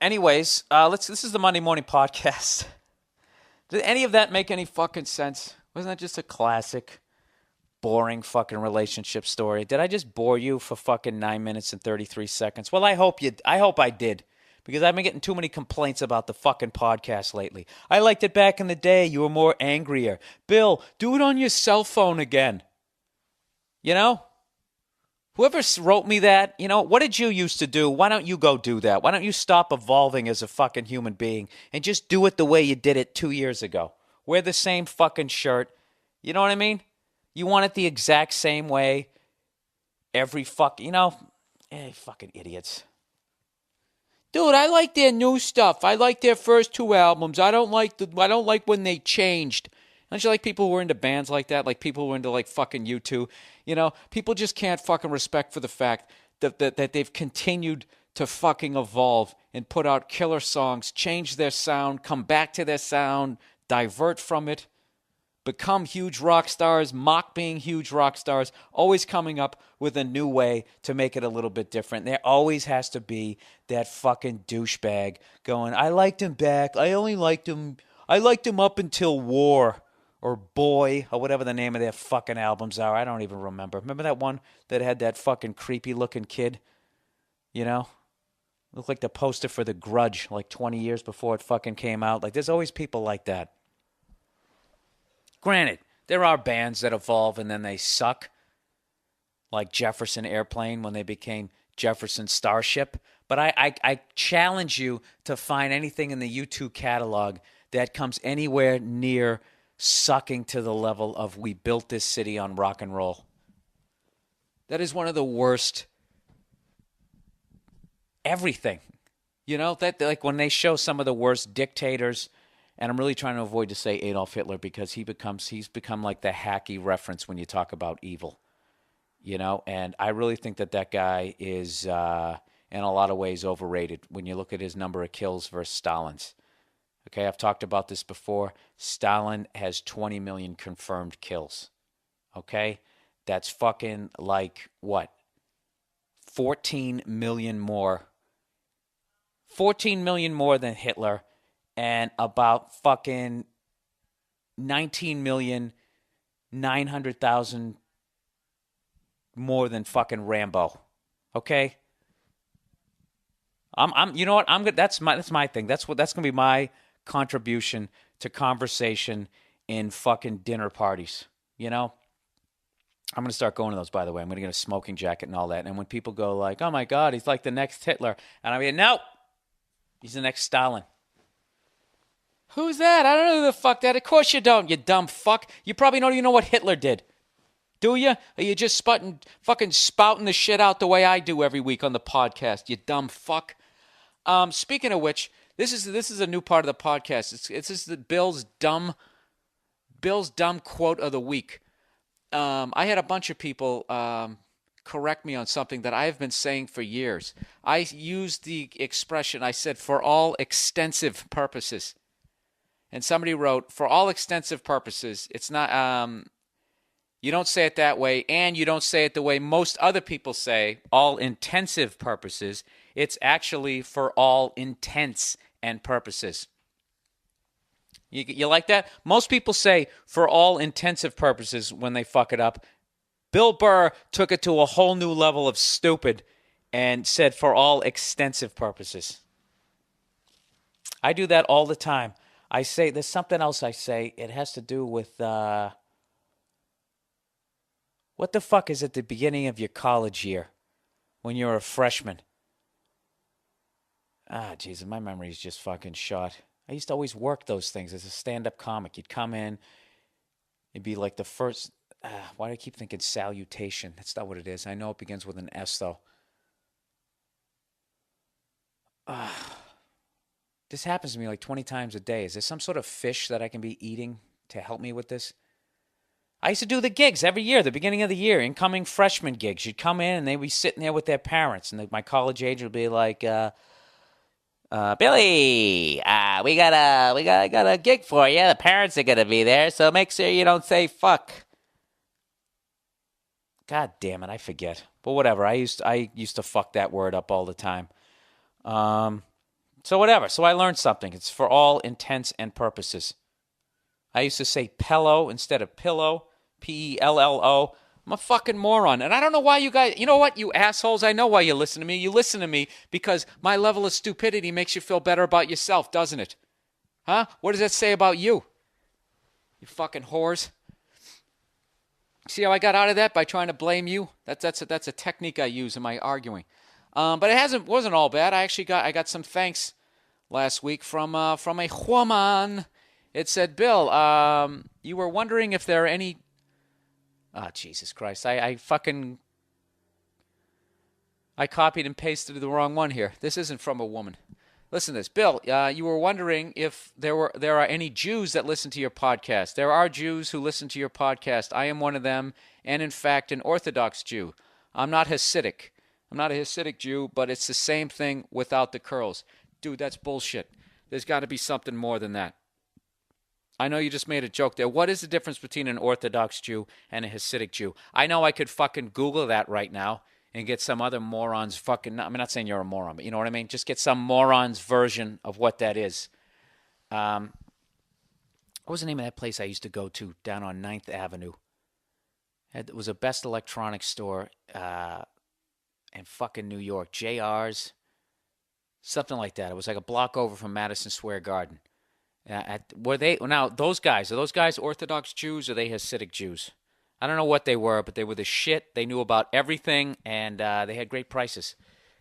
Anyways, this is the Monday morning podcast. Did any of that make any fucking sense? Wasn't that just a classic, boring fucking relationship story? Did I just bore you for fucking 9 minutes and 33 seconds? Well, I hope I did. Because I've been getting too many complaints about the fucking podcast lately. I liked it back in the day. You were more angrier. Bill, do it on your cell phone again. You know? Whoever wrote me that, you know, what did you used to do? Why don't you go do that? Why don't you stop evolving as a fucking human being and just do it the way you did it 2 years ago? Wear the same fucking shirt. You know what I mean? You want it the exact same way every fucking, fucking idiots. Dude, I like their new stuff. I like their first 2 albums. I don't like when they changed. Don't you like people who are into bands like that? Like people who are into like fucking U2. You know, people just can't fucking respect for the fact that they've continued to fucking evolve and put out killer songs, change their sound, come back to their sound, divert from it, become huge rock stars, mock being huge rock stars, always coming up with a new way to make it a little bit different. There always has to be that fucking douchebag going, I liked him back. I liked him up until War or Boy or whatever the name of their fucking albums are. I don't even remember. Remember that one that had that fucking creepy looking kid? You know? Looked like the poster for The Grudge like 20 years before it fucking came out. Like there's always people like that. Granted, there are bands that evolve and then they suck, like Jefferson Airplane when they became Jefferson Starship. But I challenge you to find anything in the U2 catalog that comes anywhere near sucking to the level of We Built This City on Rock and Roll. That is one of the worst everything. You know, that like when they show some of the worst dictators. And I'm really trying to avoid to say Adolf Hitler because he's become like the hacky reference when you talk about evil, you know. And I really think that guy is, in a lot of ways, overrated when you look at his number of kills versus Stalin's. Okay, I've talked about this before. Stalin has 20 million confirmed kills. Okay, that's fucking like what? 14 million more. 14 million more than Hitler. And about fucking 19,900,000 more than fucking Rambo. Okay? You know what? That's my thing. That's gonna be my contribution to conversation in fucking dinner parties. You know? I'm gonna start going to those, by the way. I'm gonna get a smoking jacket and all that. And when people go like, oh my God, he's like the next Hitler, and I mean, no, he's the next Stalin. Who's that? I don't know who the fuck that. Of course you don't, you dumb fuck. You probably don't even know what Hitler did. Do you? Are you just fucking spouting the shit out the way I do every week on the podcast, you dumb fuck? Speaking of which, this is a new part of the podcast. It's the Bill's dumb quote of the week. I had a bunch of people correct me on something that I have been saying for years. I used the expression, I said, for all extensive purposes. And somebody wrote, for all extensive purposes, it's not, you don't say it that way, and you don't say it the way most other people say, all intensive purposes. It's actually for all intents and purposes. You like that? Most people say for all intensive purposes when they fuck it up. Bill Burr took it to a whole new level of stupid and said for all extensive purposes. I do that all the time. I say, there's something else I say. It has to do with, what the fuck is at the beginning of your college year when you're a freshman? Jesus, my memory is just fucking shot. I used to always work those things as a stand-up comic. You'd come in, it'd be like the first, Why do I keep thinking salutation? That's not what it is. I know it begins with an S, though. This happens to me like 20 times a day. Is there some sort of fish that I can be eating to help me with this? I used to do the gigs every year, the beginning of the year, incoming freshman gigs. You'd come in and they'd be sitting there with their parents, and my college age would be like, Billy, got a gig for you. The parents are gonna be there, so make sure you don't say fuck. God damn it, I forget. But whatever. I used to fuck that word up all the time. So whatever. So I learned something. It's for all intents and purposes. I used to say pillow instead of pillow. Pello. I'm a fucking moron. And I don't know why you guys, you know what, you assholes, I know why you listen to me. You listen to me because my level of stupidity makes you feel better about yourself, doesn't it? Huh? What does that say about you? You fucking whores. See how I got out of that? By trying to blame you? That's a technique I use in my arguing. But it wasn't all bad. I got some thanks last week from a woman. It said, Bill, you were wondering if there are any... Jesus Christ. I copied and pasted the wrong one here. This isn't from a woman. Listen to this. Bill, you were wondering if there are any Jews that listen to your podcast. There are Jews who listen to your podcast. I am one of them, and in fact, an Orthodox Jew. I'm not Hasidic. I'm not a Hasidic Jew, but it's the same thing without the curls. Dude, that's bullshit. There's got to be something more than that. I know you just made a joke there. What is the difference between an Orthodox Jew and a Hasidic Jew? I know I could fucking Google that right now and get some other moron's fucking... I'm not saying you're a moron, but you know what I mean? Just get some moron's version of what that is. What was the name of that place I used to go to down on 9th Avenue? It was a Best Electronics store in fucking New York. JR's. Something like that. It was like a block over from Madison Square Garden. Are those guys Orthodox Jews or are they Hasidic Jews? I don't know what they were, but they were the shit. They knew about everything, and they had great prices.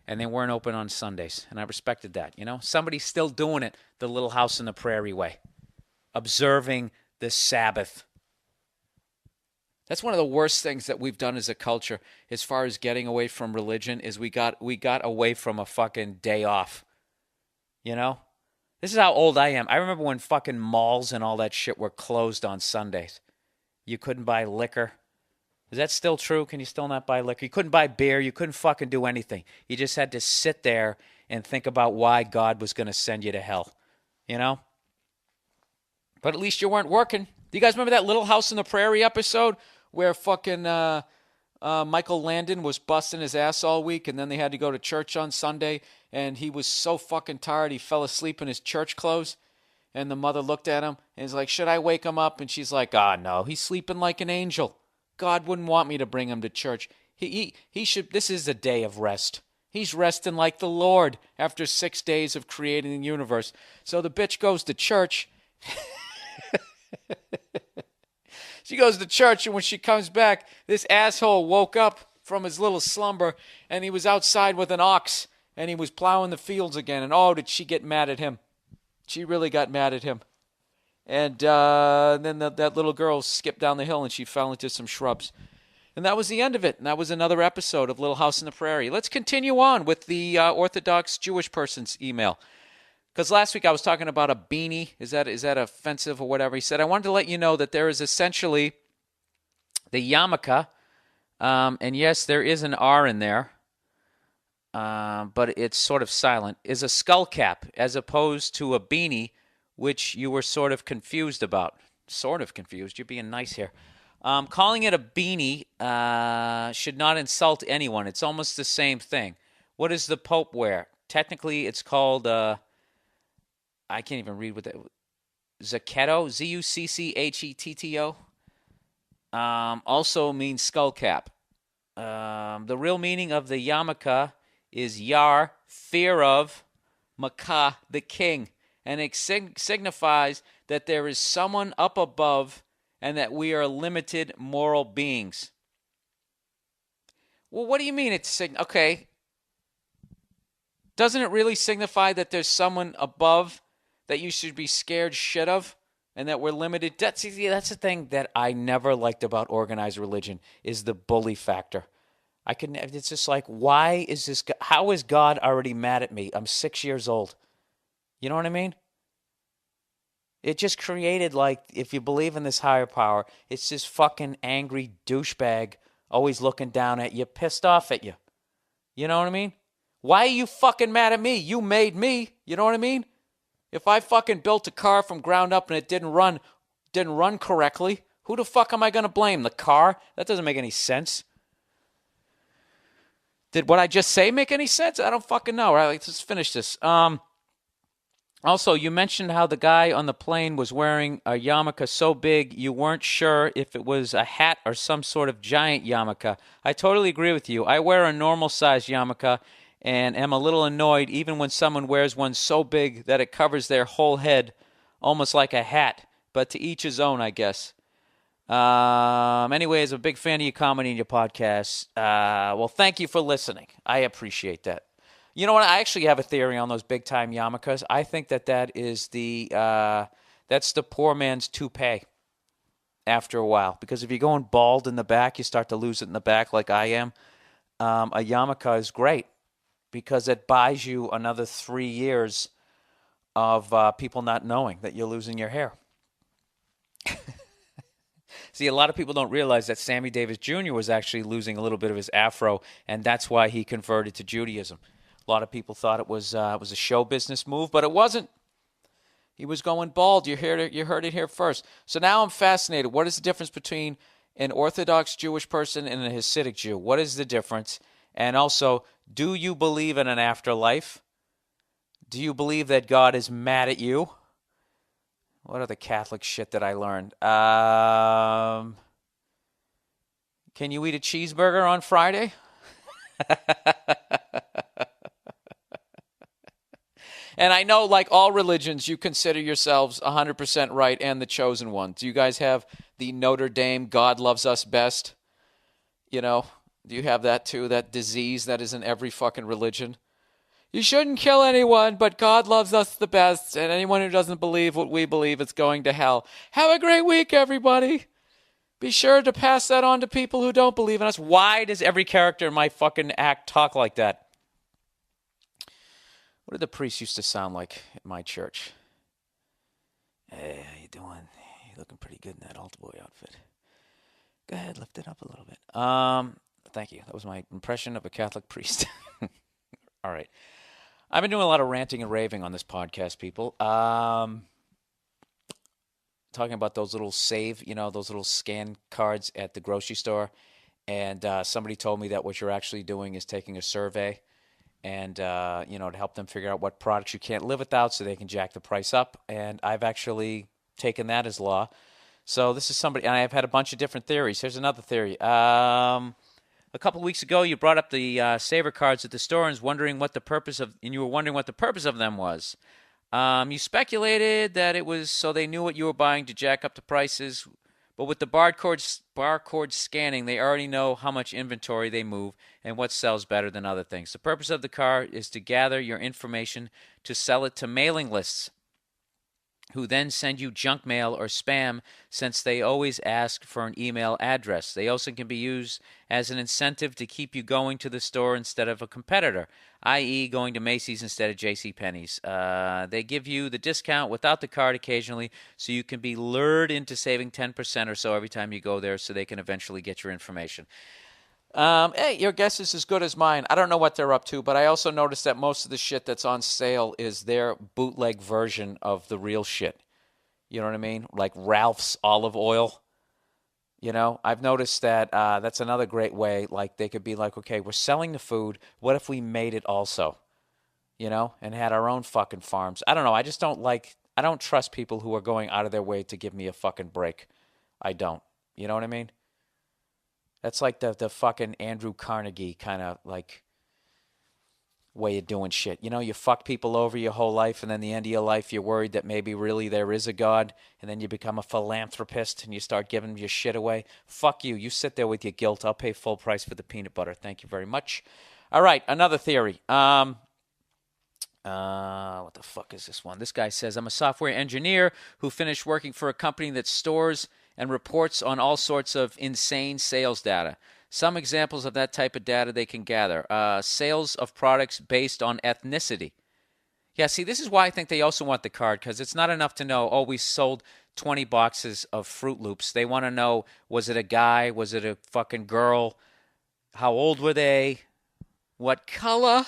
And they weren't open on Sundays, and I respected that. You know, somebody's still doing it the Little House on the Prairie way, observing the Sabbath. That's one of the worst things that we've done as a culture, as far as getting away from religion, is we got away from a fucking day off. You know. This is how old I am. I remember when fucking malls and all that shit were closed on Sundays. You couldn't buy liquor. Is that still true? Can you still not buy liquor? You couldn't buy beer. You couldn't fucking do anything. You just had to sit there and think about why God was going to send you to hell. You know? But at least you weren't working. Do you guys remember that Little House on the Prairie episode where fucking Michael Landon was busting his ass all week, and then they had to go to church on Sunday, and he was so fucking tired he fell asleep in his church clothes, and the mother looked at him and is like, should I wake him up? And she's like, no, he's sleeping like an angel. God wouldn't want me to bring him to church. He should. This is a day of rest. He's resting like the Lord after 6 days of creating the universe. So the bitch goes to church. She goes to church, and when she comes back, this asshole woke up from his little slumber, and he was outside with an ox, and he was plowing the fields again. And oh, did she get mad at him? She really got mad at him. And then that little girl skipped down the hill, and she fell into some shrubs. And that was the end of it. And that was another episode of Little House on the Prairie. Let's continue on with the Orthodox Jewish person's email. Because last week I was talking about a beanie. Is that offensive or whatever? He said, I wanted to let you know that there is essentially the yarmulke. And yes, there is an R in there. But it's sort of silent. Is a skull cap as opposed to a beanie, which you were sort of confused about. Sort of confused. You're being nice here. Calling it a beanie should not insult anyone. It's almost the same thing. What does the Pope wear? Technically, it's called, I can't even read what that, Zucchetto, Zucchetto. Also means skull cap. The real meaning of the yarmulke is Yar, fear of, Makah, the king. And it signifies that there is someone up above and that we are limited moral beings. Well, what do you mean it's okay? Doesn't it really signify that there's someone above that you should be scared shit of? and that we're limited. That's the thing that I never liked about organized religion is the bully factor. It's just like, why is this? How is God already mad at me? I'm 6 years old. You know what I mean? It just created, like, if you believe in this higher power, it's this fucking angry douchebag always looking down at you, pissed off at you. You know what I mean? Why are you fucking mad at me? You made me. You know what I mean? If I fucking built a car from ground up and it didn't run correctly, who the fuck am I going to blame? The car? That doesn't make any sense. Did what I just say make any sense? I don't fucking know. All right, let's finish this. Also, you mentioned how the guy on the plane was wearing a yarmulke so big you weren't sure if it was a hat or some sort of giant yarmulke. I totally agree with you. I wear a normal-sized yarmulke and am a little annoyed even when someone wears one so big that it covers their whole head, almost like a hat. But to each his own, I guess. Anyways, I'm a big fan of your comedy and your podcast. Well, thank you for listening. I appreciate that. You know what? I actually have a theory on those big-time yarmulkes. I think that is that's the poor man's toupee after a while. Because if you're going bald in the back, you start to lose it in the back like I am. A yarmulke is great because it buys you another 3 years of people not knowing that you're losing your hair. See, a lot of people don't realize that Sammy Davis Jr. was actually losing a little bit of his afro, and that's why he converted to Judaism. A lot of people thought it was a show business move, but it wasn't. He was going bald. You heard it here first. So now I'm fascinated. What is the difference between an Orthodox Jewish person and a Hasidic Jew? What is the difference? And also, do you believe in an afterlife? Do you believe that God is mad at you? What other Catholic shit that I learned? Can you eat a cheeseburger on Friday? And I know, like all religions, you consider yourselves 100% right and the chosen one. Do you guys have the Notre Dame God loves us best? You know, do you have that too? That disease that is in every fucking religion? You shouldn't kill anyone, but God loves us the best, and anyone who doesn't believe what we believe is going to hell. Have a great week, everybody. Be sure to pass that on to people who don't believe in us. Why does every character in my fucking act talk like that? What did the priest used to sound like at my church? Hey, how you doing? You're looking pretty good in that altar boy outfit. Go ahead, lift it up a little bit. Thank you. That was my impression of a Catholic priest. All right. I've been doing a lot of ranting and raving on this podcast, people. Talking about those little those little scan cards at the grocery store. And somebody told me that what you're actually doing is taking a survey and, to help them figure out what products you can't live without so they can jack the price up. And I've actually taken that as law. So this is somebody, and I've had a bunch of different theories. Here's another theory. A couple of weeks ago, you brought up the Saver cards at the store and you were wondering what the purpose of them was. You speculated that it was so they knew what you were buying to jack up the prices, but with the barcode scanning, they already know how much inventory they move and what sells better than other things. The purpose of the card is to gather your information to sell it to mailing lists, who then send you junk mail or spam since they always ask for an email address. They also can be used as an incentive to keep you going to the store instead of a competitor, i.e. going to Macy's instead of JCPenney's. They give you the discount without the card occasionally so you can be lured into saving 10% or so every time you go there so they can eventually get your information. Hey, your guess is as good as mine. I don't know what they're up to, but I also noticed that most of the shit that's on sale is their bootleg version of the real shit. You know what I mean? Like Ralph's olive oil. You know, I've noticed that that's another great way. Like they could be like, okay, we're selling the food. What if we made it also? You know, and had our own fucking farms. I don't know. I don't trust people who are going out of their way to give me a fucking break. I don't. You know what I mean? That's like the fucking Andrew Carnegie kind of like way of doing shit. You know, you fuck people over your whole life, and then the end of your life, you're worried that maybe really there is a God, and then you become a philanthropist, and you start giving your shit away. Fuck you. You sit there with your guilt. I'll pay full price for the peanut butter. Thank you very much. All right, another theory. What the fuck is this one? This guy says, I'm a software engineer who finished working for a company that stores and reports on all sorts of insane sales data. Some examples of that type of data they can gather. Sales of products based on ethnicity. Yeah, see, this is why I think they also want the card, because it's not enough to know, oh, we sold 20 boxes of Fruit Loops. They want to know, was it a guy? Was it a fucking girl? How old were they? What color?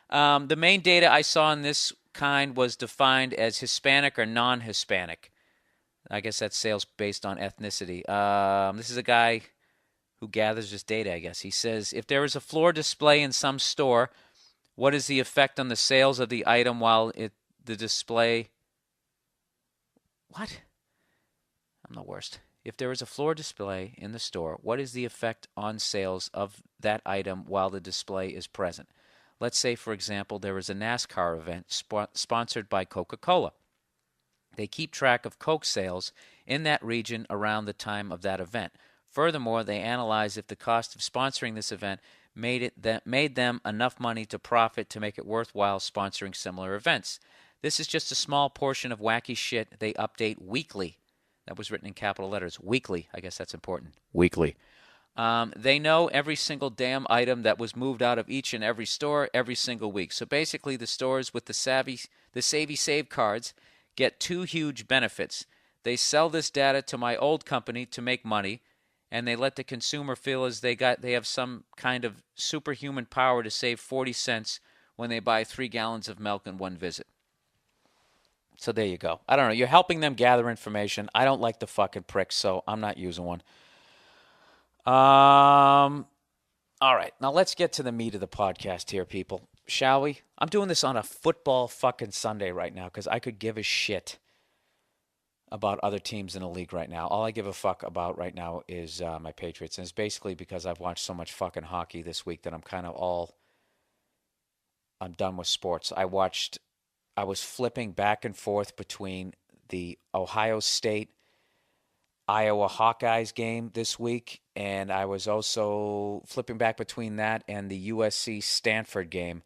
The main data I saw in this kind was defined as Hispanic or non-Hispanic. I guess that's sales based on ethnicity. This is a guy who gathers this data, I guess. He says, if there is a floor display in some store, what is the effect on the sales of the item while the display... What? I'm the worst. If there is a floor display in the store, what is the effect on sales of that item while the display is present? Let's say, for example, there is a NASCAR event sponsored by Coca-Cola. They keep track of Coke sales in that region around the time of that event. Furthermore, they analyze if the cost of sponsoring this event made them enough money to profit to make it worthwhile sponsoring similar events. This is just a small portion of wacky shit they update weekly. That was written in capital letters. Weekly. I guess that's important. Weekly. They know every single damn item that was moved out of each and every store every single week. So basically, the stores with the Savvy Save cards get two huge benefits. They sell this data to my old company to make money, and they let the consumer feel as they have some kind of superhuman power to save 40 cents when they buy 3 gallons of milk in one visit. So there you go. I don't know. You're helping them gather information. I don't like the fucking pricks, so I'm not using one. All right. Now let's get to the meat of the podcast here, people. Shall we? I'm doing this on a football fucking Sunday right now because I could give a shit about other teams in the league right now. All I give a fuck about right now is my Patriots. And it's basically because I've watched so much fucking hockey this week that I'm done with sports. I was flipping back and forth between the Ohio State Iowa Hawkeyes game this week, and I was also flipping back between that and the USC Stanford game.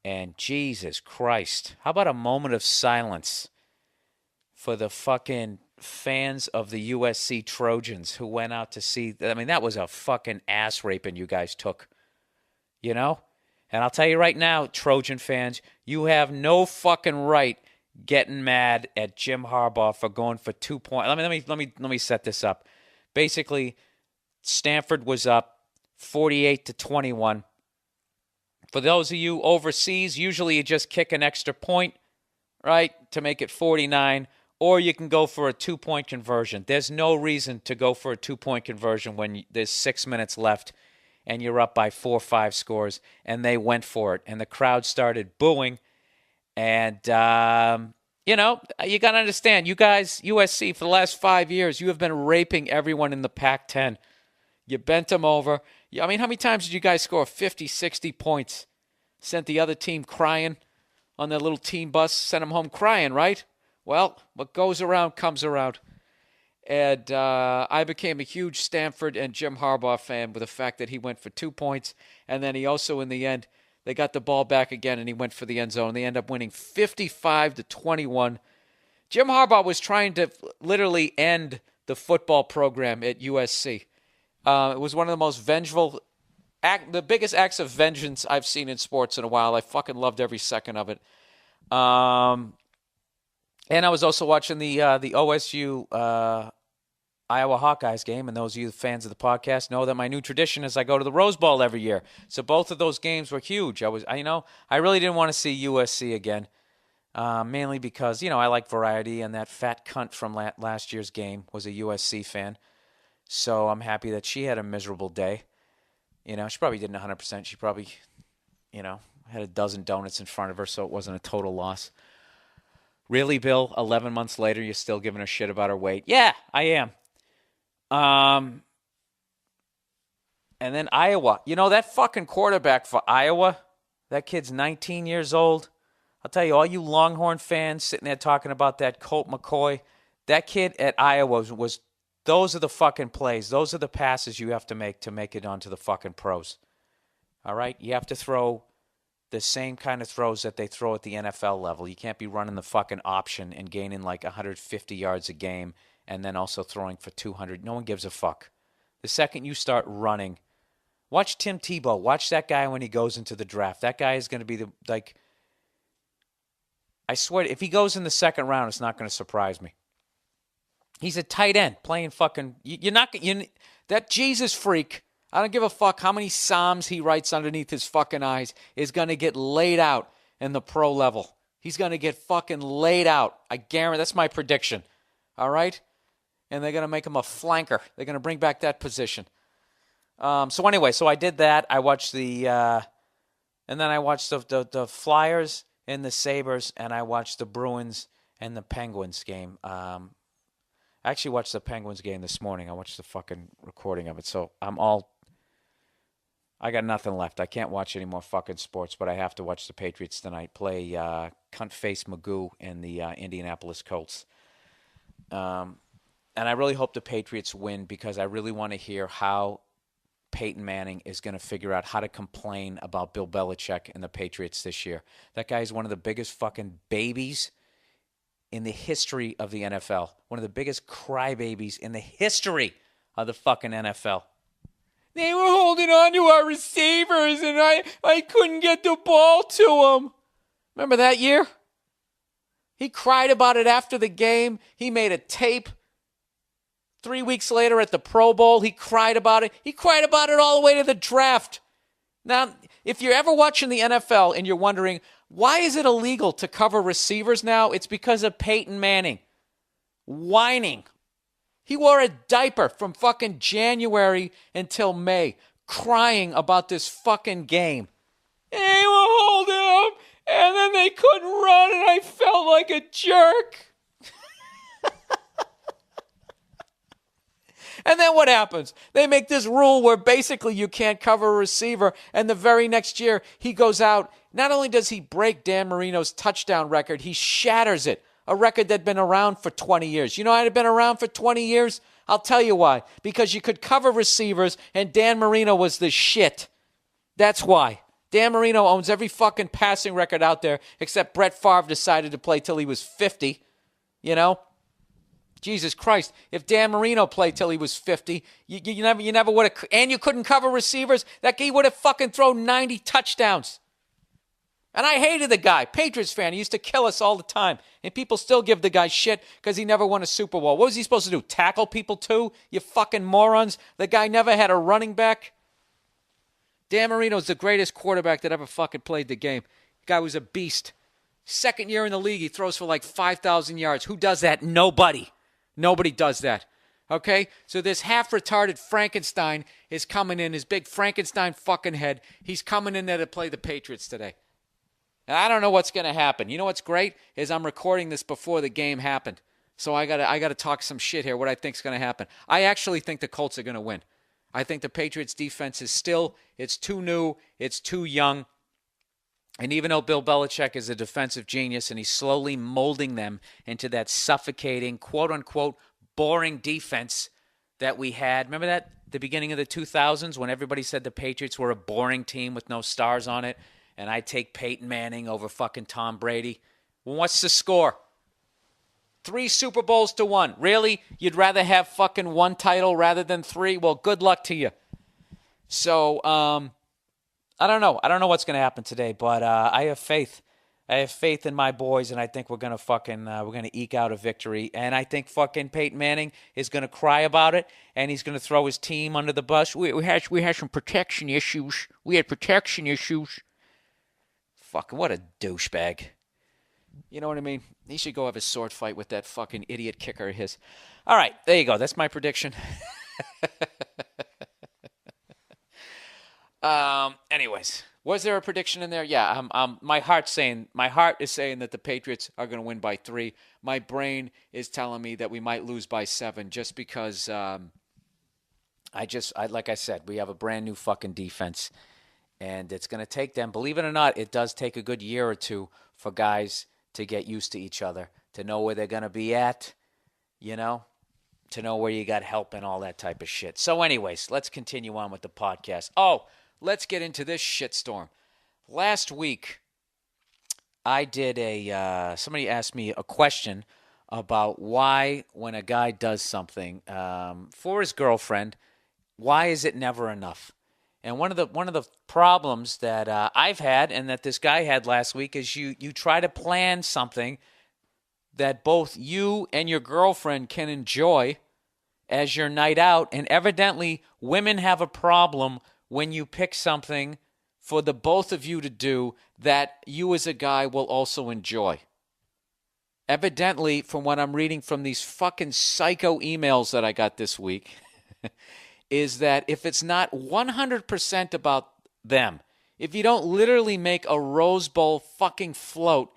And Jesus Christ, how about a moment of silence for the fucking fans of the USC Trojans who went out to see... I mean, that was a fucking ass raping you guys took, you know? And I'll tell you right now, Trojan fans, you have no fucking right getting mad at Jim Harbaugh for going for 2 points. Let me set this up. Basically, Stanford was up 48-21. For those of you overseas, usually you just kick an extra point, right, to make it 49, or you can go for a 2-point conversion. There's no reason to go for a 2-point conversion when there's 6 minutes left and you're up by 4 or 5 scores, and they went for it, and the crowd started booing. And, you know, you got to understand, you guys, USC, for the last 5 years, you have been raping everyone in the Pac-10. You bent them over. I mean, how many times did you guys score 50, 60 points? Sent the other team crying on their little team bus, sent them home crying, right? Well, what goes around comes around. And I became a huge Stanford and Jim Harbaugh fan with the fact that he went for 2 points, and then he also, in the end, they got the ball back again, and he went for the end zone. They end up winning 55-21. Jim Harbaugh was trying to literally end the football program at USC. It was one of the most vengeful, the biggest acts of vengeance I've seen in sports in a while. I fucking loved every second of it. And I was also watching the OSU Iowa Hawkeyes game, and those of you fans of the podcast know that my new tradition is I go to the Rose Bowl every year. So both of those games were huge. I really didn't want to see USC again, mainly because, I like variety, and that fat cunt from last year's game was a USC fan. So I'm happy that she had a miserable day. She probably didn't 100%. She probably, had a dozen donuts in front of her, so it wasn't a total loss. Really, Bill, 11 months later, you're still giving her shit about her weight? Yeah, I am. And then Iowa. That fucking quarterback for Iowa, that kid's 19 years old. I'll tell you, all you Longhorn fans sitting there talking about that Colt McCoy, that kid at Iowa was those are the fucking plays. Those are the passes you have to make it onto the fucking pros. All right? You have to throw the same kind of throws that they throw at the NFL level. You can't be running the fucking option and gaining like 150 yards a game and then also throwing for 200. No one gives a fuck. The second you start running, watch Tim Tebow. Watch that guy when he goes into the draft. That guy is going to be I swear, if he goes in the second round, it's not going to surprise me. He's a tight end playing fucking. That Jesus freak. I don't give a fuck how many psalms he writes underneath his fucking eyes is going to get laid out in the pro level. He's going to get fucking laid out. I guarantee. That's my prediction. All right? And they're going to make him a flanker. They're going to bring back that position. So anyway, so I did that. I watched and then I watched the Flyers and the Sabres, and I watched the Bruins and the Penguins game. I actually watched the Penguins game this morning. I watched the fucking recording of it. So I got nothing left. I can't watch any more fucking sports, but I have to watch the Patriots tonight play cunt-face Magoo and the Indianapolis Colts. And I really hope the Patriots win because I really want to hear how Peyton Manning is going to figure out how to complain about Bill Belichick and the Patriots this year. That guy is one of the biggest fucking babies in the history of the NFL. One of the biggest crybabies in the history of the fucking NFL. They were holding on to our receivers, and I couldn't get the ball to them. Remember that year? He cried about it after the game. He made a tape. 3 weeks later at the Pro Bowl, he cried about it. He cried about it all the way to the draft. Now, if you're ever watching the NFL and you're wondering, why is it illegal to cover receivers now? It's because of Peyton Manning whining. He wore a diaper from fucking January until May, crying about this fucking game. They were holding him, and then they couldn't run, and I felt like a jerk. And then what happens? They make this rule where basically you can't cover a receiver, and the very next year he goes out. Not only does he break Dan Marino's touchdown record, he shatters it, a record that had been around for 20 years. You know how it had been around for 20 years? I'll tell you why. Because you could cover receivers, and Dan Marino was the shit. That's why. Dan Marino owns every fucking passing record out there, except Brett Favre decided to play till he was 50, you know? Jesus Christ, if Dan Marino played till he was 50, you never would have, and you couldn't cover receivers, that guy would have fucking thrown 90 touchdowns. And I hated the guy, Patriots fan. He used to kill us all the time. And people still give the guy shit because he never won a Super Bowl. What was he supposed to do, tackle people too? You fucking morons. The guy never had a running back. Dan Marino's the greatest quarterback that ever fucking played the game. The guy was a beast. Second year in the league, he throws for like 5,000 yards. Who does that? Nobody. Nobody does that, okay? So this half-retarded Frankenstein is coming in, his big Frankenstein fucking head. He's coming in there to play the Patriots today. And I don't know what's going to happen. You know what's great is I'm recording this before the game happened. So I gotta talk some shit here, what I think's going to happen. I actually think the Colts are going to win. I think the Patriots defense is it's too new, it's too young. And even though Bill Belichick is a defensive genius and he's slowly molding them into that suffocating, quote-unquote, boring defense that we had. Remember that? The beginning of the 2000s when everybody said the Patriots were a boring team with no stars on it, and I'd take Peyton Manning over fucking Tom Brady. Well, what's the score? 3 Super Bowls to 1. Really? You'd rather have fucking 1 title rather than 3? Well, good luck to you. So, I don't know. I don't know what's going to happen today, but I have faith. I have faith in my boys, and I think we're going to eke out a victory. And I think fucking Peyton Manning is going to cry about it, and he's going to throw his team under the bus. We had some protection issues. We had protection issues. Fucking what a douchebag. You know what I mean? He should go have a sword fight with that fucking idiot kicker of his. All right, there you go. That's my prediction. Anyways, was there a prediction in there? Yeah, my heart is saying that the Patriots are going to win by 3. My brain is telling me that we might lose by 7 just because like I said, we have a brand new fucking defense, and it's going to take them, believe it or not, it does take a good year or 2 for guys to get used to each other, to know where they're going to be at, you know, to know where you got help and all that type of shit. So anyways, let's continue on with the podcast. Oh, let's get into this shitstorm. last week I did somebody asked me a question about why, when a guy does something for his girlfriend, why is it never enough? And one of the problems that I've had and that this guy had last week is you try to plan something that both you and your girlfriend can enjoy as your night out, and evidently women have a problem when you pick something for the both of you to do that you as a guy will also enjoy. Evidently, from what I'm reading from these fucking psycho emails that I got this week, is that if it's not 100% about them, if you don't literally make a Rose Bowl fucking float,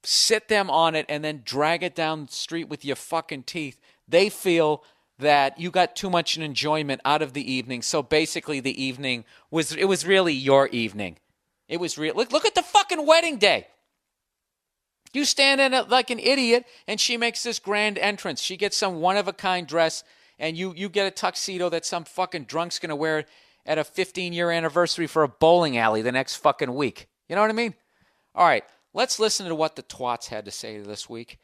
sit them on it, and then drag it down the street with your fucking teeth, they feel that you got too much enjoyment out of the evening. So basically the evening was really your evening. It was real. Look at the fucking wedding day. You stand in it like an idiot, and she makes this grand entrance. She gets some one-of-a-kind dress, and you get a tuxedo that some fucking drunk's going to wear at a 15-year anniversary for a bowling alley the next fucking week. You know what I mean? All right, let's listen to what the twats had to say this week.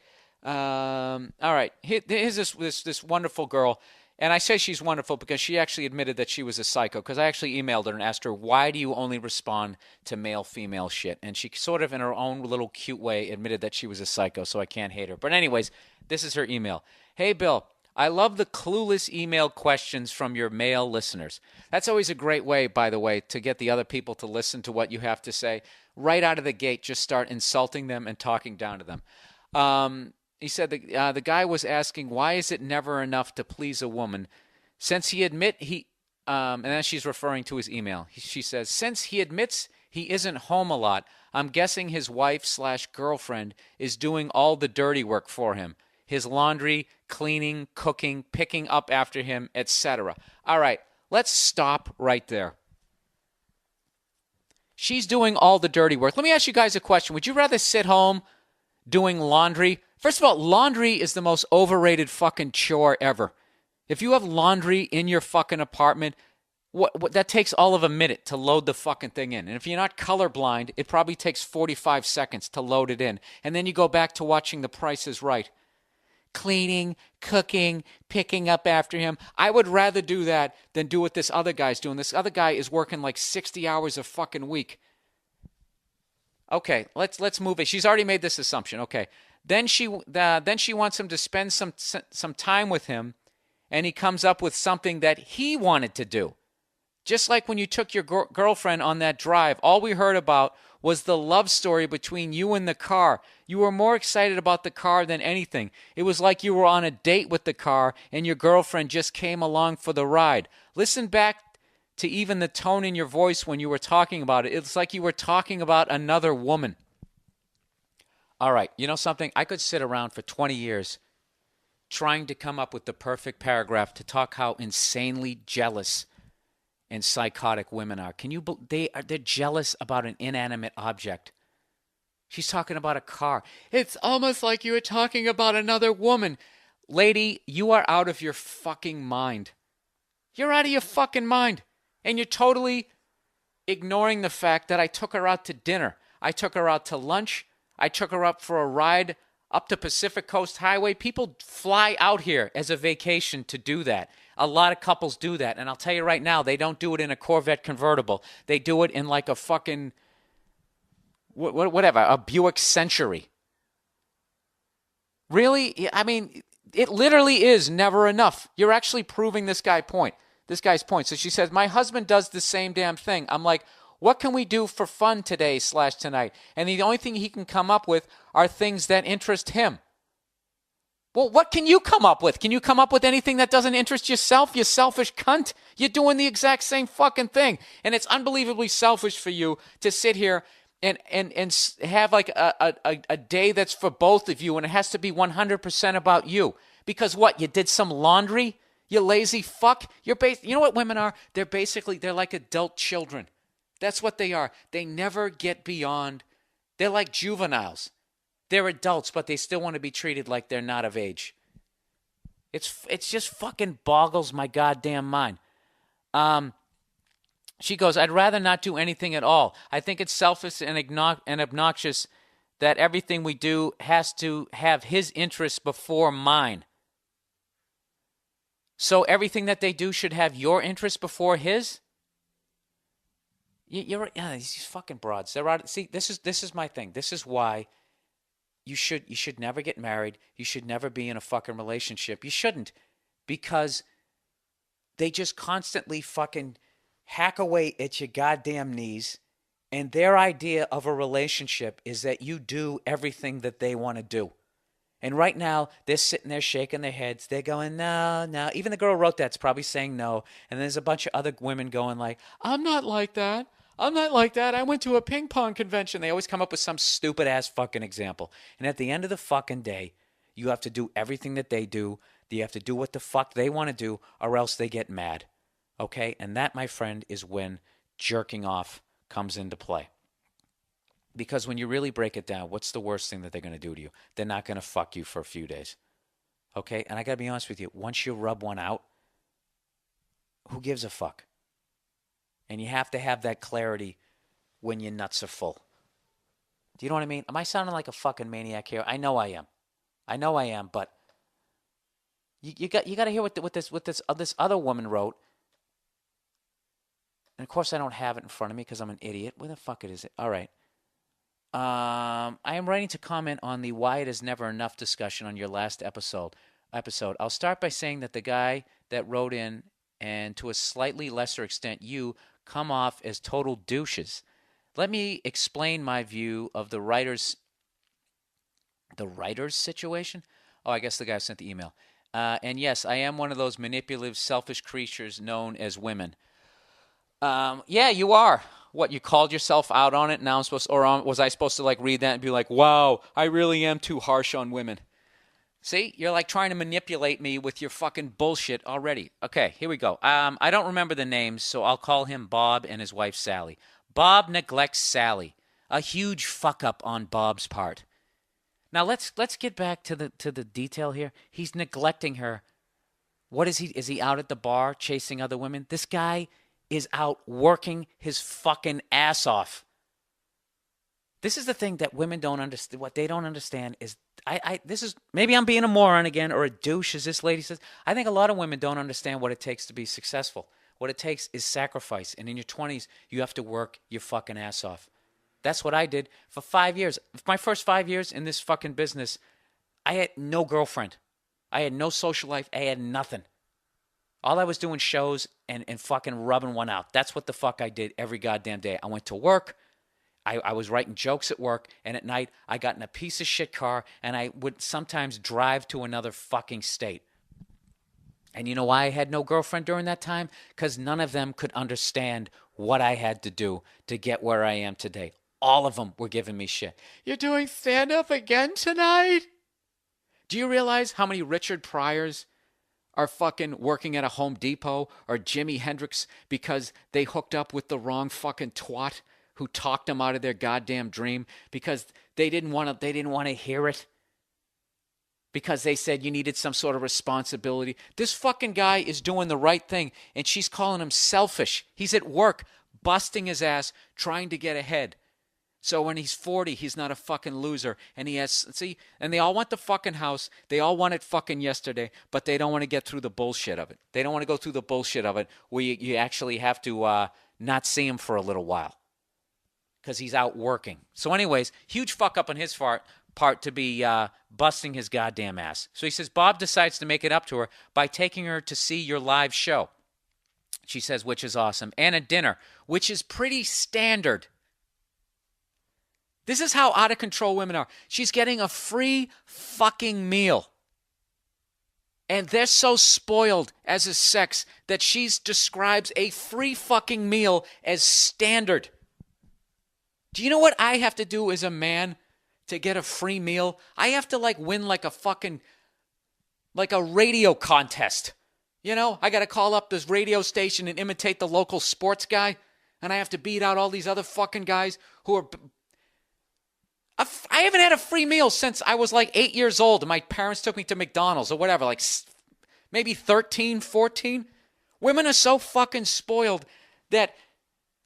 All right, here's this wonderful girl, and I say she's wonderful because she actually admitted that she was a psycho, because I actually emailed her and asked her, why do you only respond to male-female shit? And she sort of, in her own little cute way, admitted that she was a psycho, so I can't hate her. But anyways, this is her email. Hey, Bill, I love the clueless email questions from your male listeners. That's always a great way, by the way, to get the other people to listen to what you have to say. Right out of the gate, just start insulting them and talking down to them. He said the guy was asking, why is it never enough to please a woman? Since he and then she's referring to his email. She says, since he admits he isn't home a lot, I'm guessing his wife/girlfriend is doing all the dirty work for him. His laundry, cleaning, cooking, picking up after him, etc. All right, let's stop right there. She's doing all the dirty work. Let me ask you guys a question. Would you rather sit home doing laundry? First of all, laundry is the most overrated fucking chore ever. If you have laundry in your fucking apartment, what that takes all of a minute to load the fucking thing in. And if you're not colorblind, it probably takes 45 seconds to load it in. And then you go back to watching The Price is Right. Cleaning, cooking, picking up after him. I would rather do that than do what this other guy's doing. This other guy is working like 60 hours a fucking week. Okay, let's move it. She's already made this assumption. Okay. Then she wants him to spend some time with him, and he comes up with something that he wanted to do. Just like when you took your girlfriend on that drive, all we heard about was the love story between you and the car. You were more excited about the car than anything. It was like you were on a date with the car, and your girlfriend just came along for the ride. Listen back to even the tone in your voice when you were talking about it. It's like you were talking about another woman. All right, you know something? I could sit around for 20 years trying to come up with the perfect paragraph to talk how insanely jealous and psychotic women are. They're jealous about an inanimate object. She's talking about a car. It's almost like you were talking about another woman. Lady, you are out of your fucking mind. You're out of your fucking mind. And you're totally ignoring the fact that I took her out to dinner. I took her out to lunch. I took her up for a ride up to Pacific Coast Highway. People fly out here as a vacation to do that. A lot of couples do that. And I'll tell you right now, they don't do it in a Corvette convertible. They do it in like a fucking, whatever, a Buick Century. Really? I mean, it literally is never enough. You're actually proving this guy's point. So she says, my husband does the same damn thing. I'm like, what can we do for fun today/tonight? And the only thing he can come up with are things that interest him. Well, what can you come up with? Can you come up with anything that doesn't interest yourself, you selfish cunt? You're doing the exact same fucking thing. And it's unbelievably selfish for you to sit here and have like a day that's for both of you, and it has to be 100% about you. Because what, you did some laundry? You lazy fuck? You know what women are? They're like adult children. That's what they are. They never get beyond. They're like juveniles. They're adults, but they still want to be treated like they're not of age. It's just fucking boggles my goddamn mind. She goes, I'd rather not do anything at all. I think it's selfish and obnoxious that everything we do has to have his interests before mine. So everything that they do should have your interest before his? You're these fucking broads. They're out. See, this is my thing. This is why you should never get married. You should never be in a fucking relationship. You shouldn't, because they just constantly fucking hack away at your goddamn knees, and their idea of a relationship is that you do everything that they want to do. And right now, they're sitting there shaking their heads. They're going, no, no. Even the girl who wrote that's probably saying no. And there's a bunch of other women going like, I'm not like that. I'm not like that. I went to a ping pong convention. They always come up with some stupid ass fucking example. And at the end of the fucking day, you have to do everything that they do. You have to do what the fuck they want to do, or else they get mad. Okay? And that, my friend, is when jerking off comes into play. Because when you really break it down, what's the worst thing that they're going to do to you? They're not going to fuck you for a few days. Okay? And I got to be honest with you. Once you rub one out, who gives a fuck? And you have to have that clarity when your nuts are full. Do you know what I mean? Am I sounding like a fucking maniac here? I know I am. I know I am, but you got to hear what this other woman wrote. And of course I don't have it in front of me because I'm an idiot. Where the fuck is it? All right. I am writing to comment on the why it is never enough discussion on your last episode. I'll start by saying that the guy that wrote in, and to a slightly lesser extent you, come off as total douches. Let me explain my view of the writer's situation? Oh, I guess the guy sent the email. And yes, I am one of those manipulative, selfish creatures known as women. Yeah, you are. What, you called yourself out on it? Now I'm supposed, was I supposed to like read that and be like, wow, I really am too harsh on women? See, you're like trying to manipulate me with your fucking bullshit already. Okay, here we go. I don't remember the names, so I'll call him Bob and his wife Sally. Bob neglects Sally. A huge fuck up on Bob's part. Now let's get back to the detail here. He's neglecting her. What is he? Is he out at the bar chasing other women? This guy is out working his fucking ass off. This is the thing that women don't understand. What they don't understand is, this is, maybe I'm being a moron again, or a douche, as this lady says. I think a lot of women don't understand what it takes to be successful. What it takes is sacrifice. And in your 20s, you have to work your fucking ass off. That's what I did for 5 years. My first 5 years in this fucking business, I had no girlfriend. I had no social life. I had nothing. All I was doing shows and fucking rubbing one out. That's what the fuck I did every goddamn day. I went to work. I was writing jokes at work. And at night, I got in a piece of shit car. And I would sometimes drive to another fucking state. And you know why I had no girlfriend during that time? Because none of them could understand what I had to do to get where I am today. All of them were giving me shit. You're doing stand-up again tonight? Do you realize how many Richard Pryors are fucking working at a Home Depot or Jimi Hendrix because they hooked up with the wrong fucking twat who talked them out of their goddamn dream because they didn't want to hear it? Because they said you needed some sort of responsibility. This fucking guy is doing the right thing, and she's calling him selfish. He's at work, busting his ass, trying to get ahead. So when he's 40, he's not a fucking loser. And he has, and they all want the fucking house. They all want it fucking yesterday, but they don't want to get through the bullshit of it. They don't want to go through the bullshit of it where you actually have to not see him for a little while because he's out working. So anyways, huge fuck up on his part to be busting his goddamn ass. So he says, Bob decides to make it up to her by taking her to see your live show. She says, which is awesome. And a dinner, which is pretty standard. This is how out of control women are. She's getting a free fucking meal. And they're so spoiled as a sex that she describes a free fucking meal as standard. Do you know what I have to do as a man to get a free meal? I have to win like a radio contest. You know, I got to call up this radio station and imitate the local sports guy. And I have to beat out all these other fucking guys who are... I haven't had a free meal since I was 8 years old and my parents took me to McDonald's or whatever, maybe 13, 14. Women are so fucking spoiled that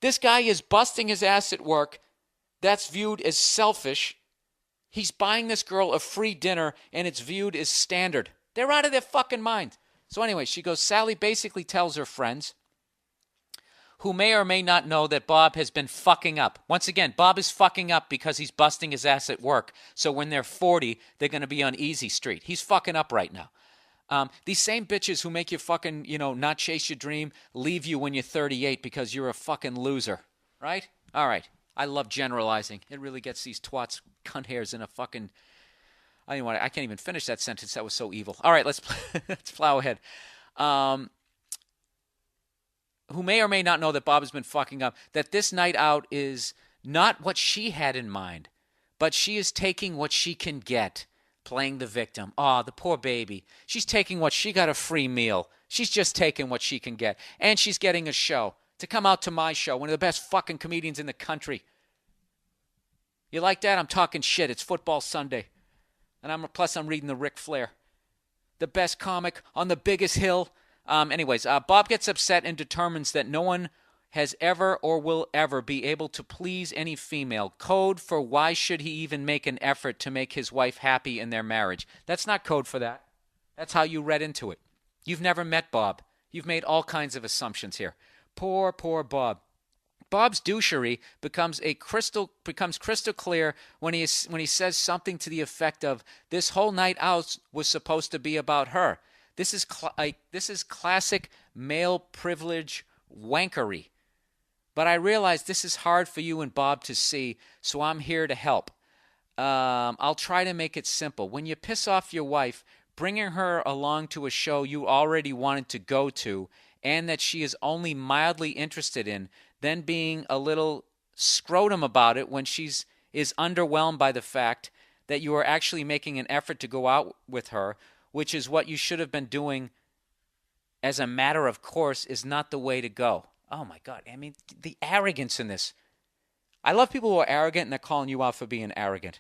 This guy is busting his ass at work. That's viewed as selfish. He's buying this girl a free dinner, and it's viewed as standard. They're out of their fucking mind. So anyway, she goes, Sally basically tells her friends, who may or may not know, that Bob has been fucking up. Once again, Bob is fucking up because he's busting his ass at work. So when they're 40, they're going to be on easy street. He's fucking up right now. These same bitches who make you fucking, not chase your dream, leave you when you're 38 because you're a fucking loser. Right? All right. I love generalizing. It really gets these twats, cunt hairs in a fucking... I can't even finish that sentence. That was so evil. All right, let's plow ahead. Who may or may not know that Bob has been fucking up, that this night out is not what she had in mind, but she is taking what she can get, playing the victim. Oh, the poor baby. She's taking what she got, a free meal. She's just taking what she can get. And she's getting a show. To come out to my show, one of the best fucking comedians in the country. You like that? I'm talking shit. It's football Sunday. And I'm reading the Ric Flair. The best comic on the biggest hill. Bob gets upset and determines that no one has ever or will ever be able to please any female. Code for why should he even make an effort to make his wife happy in their marriage. That's not code for that. That's how you read into it. You've never met Bob. You've made all kinds of assumptions here. Poor Bob. Bob's douchery becomes crystal clear when he says something to the effect of, "This whole night out was supposed to be about her." This is classic male privilege wankery. But I realize this is hard for you and Bob to see, so I'm here to help. I'll try to make it simple. When you piss off your wife, bringing her along to a show you already wanted to go to and that she is only mildly interested in, then being a little scrotum about it when is underwhelmed by the fact that you are actually making an effort to go out with her, which is what you should have been doing as a matter of course, is not the way to go. Oh my God. I mean, the arrogance in this. I love people who are arrogant and they're calling you out for being arrogant.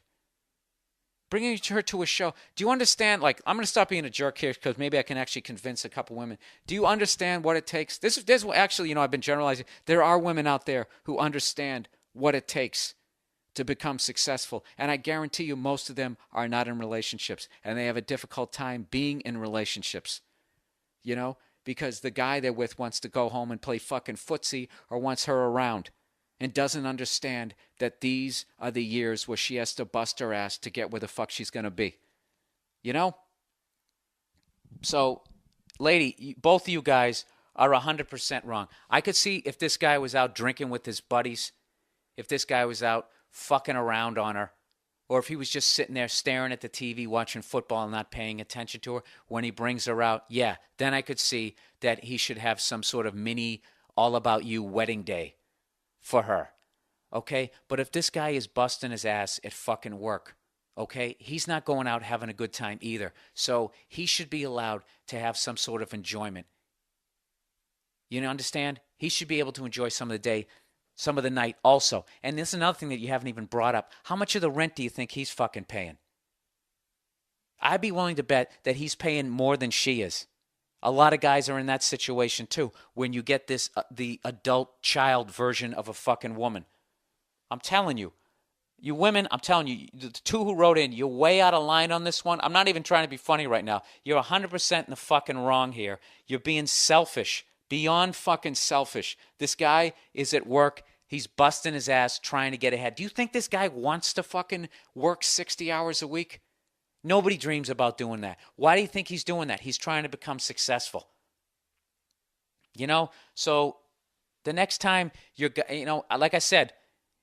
Bringing her to a show. Do you understand? I'm going to stop being a jerk here because maybe I can actually convince a couple women. Do you understand what it takes? Actually, I've been generalizing. There are women out there who understand what it takes to become successful. And I guarantee you most of them are not in relationships. And they have a difficult time being in relationships. Because the guy they're with wants to go home and play fucking footsie or wants her around. And doesn't understand that these are the years where she has to bust her ass to get where the fuck she's going to be. So, lady, both of you guys are 100% wrong. I could see if this guy was out drinking with his buddies, if this guy was out fucking around on her, or if he was just sitting there staring at the TV watching football and not paying attention to her when he brings her out, yeah, then I could see that he should have some sort of mini all-about-you wedding day for her, okay? But if this guy is busting his ass at fucking work, okay, he's not going out having a good time either. So he should be allowed to have some sort of enjoyment. You understand? He should be able to enjoy some of the day, some of the night also. And this is another thing that you haven't even brought up. How much of the rent do you think he's fucking paying? I'd be willing to bet that he's paying more than she is. A lot of guys are in that situation too, when you get this, the adult child version of a fucking woman. I'm telling you, you women, I'm telling you, the two who wrote in, you're way out of line on this one. I'm not even trying to be funny right now. You're 100% in the fucking wrong here. You're being selfish, beyond fucking selfish. This guy is at work. He's busting his ass trying to get ahead. Do you think this guy wants to fucking work 60 hours a week? Nobody dreams about doing that. Why do you think he's doing that? He's trying to become successful. So the next time like I said,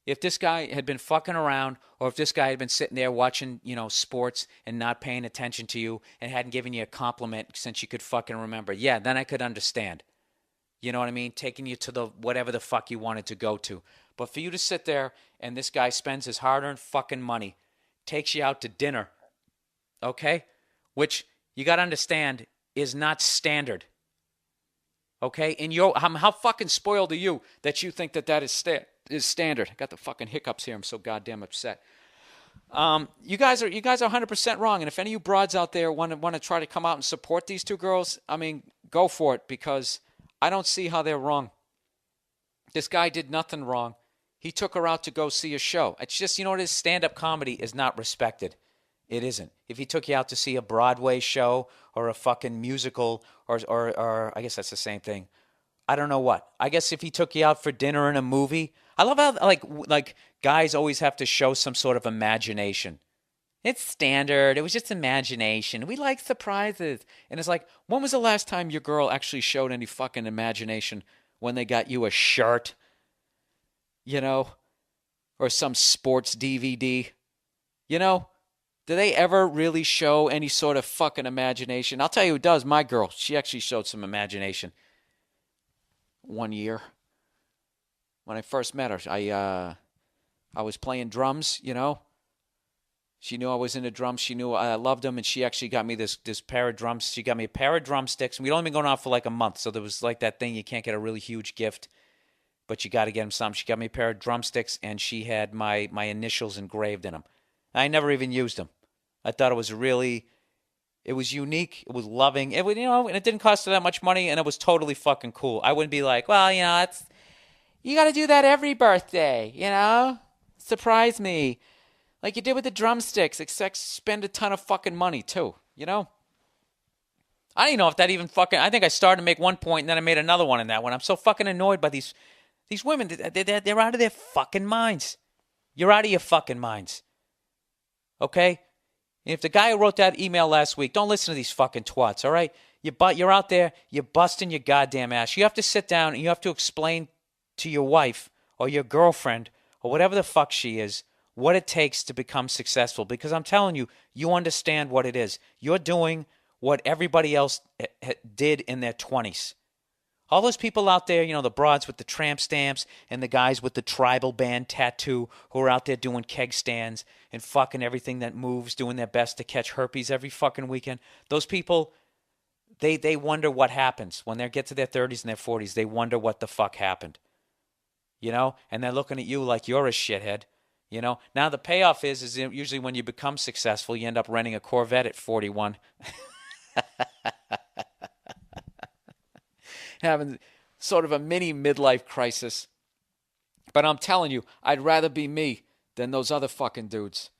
if this guy had been fucking around, or if this guy had been sitting there watching, sports and not paying attention to you and hadn't given you a compliment since you could fucking remember, yeah, then I could understand. You know what I mean? Taking you to the whatever the fuck you wanted to go to. But for you to sit there and this guy spends his hard-earned fucking money, takes you out to dinner, okay? Which you got to understand is not standard. Okay? And how fucking spoiled are you that you think that is standard? I got the fucking hiccups here. I'm so goddamn upset. You guys are 100% wrong. And if any of you broads out there want to try to come out and support these two girls, I mean, go for it, because I don't see how they're wrong. This guy did nothing wrong. He took her out to go see a show. It's just, you know what it is? Stand-up comedy is not respected. It isn't. If he took you out to see a Broadway show or a fucking musical or I guess that's the same thing. I don't know what. I guess if he took you out for dinner and a movie. I love how like guys always have to show some sort of imagination. It's standard. It was just imagination. We like surprises. And it's like, when was the last time your girl actually showed any fucking imagination when they got you a shirt, you know, or some sports DVD, you know? Do they ever really show any sort of fucking imagination? I'll tell you who does. My girl. She actually showed some imagination one year. When I first met her, I was playing drums, you know. She knew I was into drums. She knew I loved them, and she actually got me this pair of drums. She got me a pair of drumsticks. We'd only been going out for like a month, so there was like that thing, you can't get a really huge gift, but you got to get them something. She got me a pair of drumsticks, and she had my initials engraved in them. I never even used them. I thought it was unique. It was loving. It would, and it didn't cost her that much money, and it was totally fucking cool. I wouldn't be like, well, you got to do that every birthday, surprise me. Like you did with the drumsticks, except spend a ton of fucking money too, I don't even know if that even fucking, I think I started to make one point and then I made another one in that one. I'm so fucking annoyed by these women. They're out of their fucking minds. You're out of your fucking minds. Okay? And if the guy who wrote that email last week, don't listen to these fucking twats, all right? You're out there, you're busting your goddamn ass. You have to sit down and you have to explain to your wife or your girlfriend or whatever the fuck she is what it takes to become successful. Because I'm telling you, you understand what it is. You're doing what everybody else did in their 20s. All those people out there, the broads with the tramp stamps and the guys with the tribal band tattoo who are out there doing keg stands and fucking everything that moves, doing their best to catch herpes every fucking weekend. Those people, they wonder what happens. When they get to their 30s and their 40s, they wonder what the fuck happened. And they're looking at you like you're a shithead. Now the payoff is usually when you become successful, you end up renting a Corvette at 41. Having sort of a mini midlife crisis. But I'm telling you, I'd rather be me than those other fucking dudes.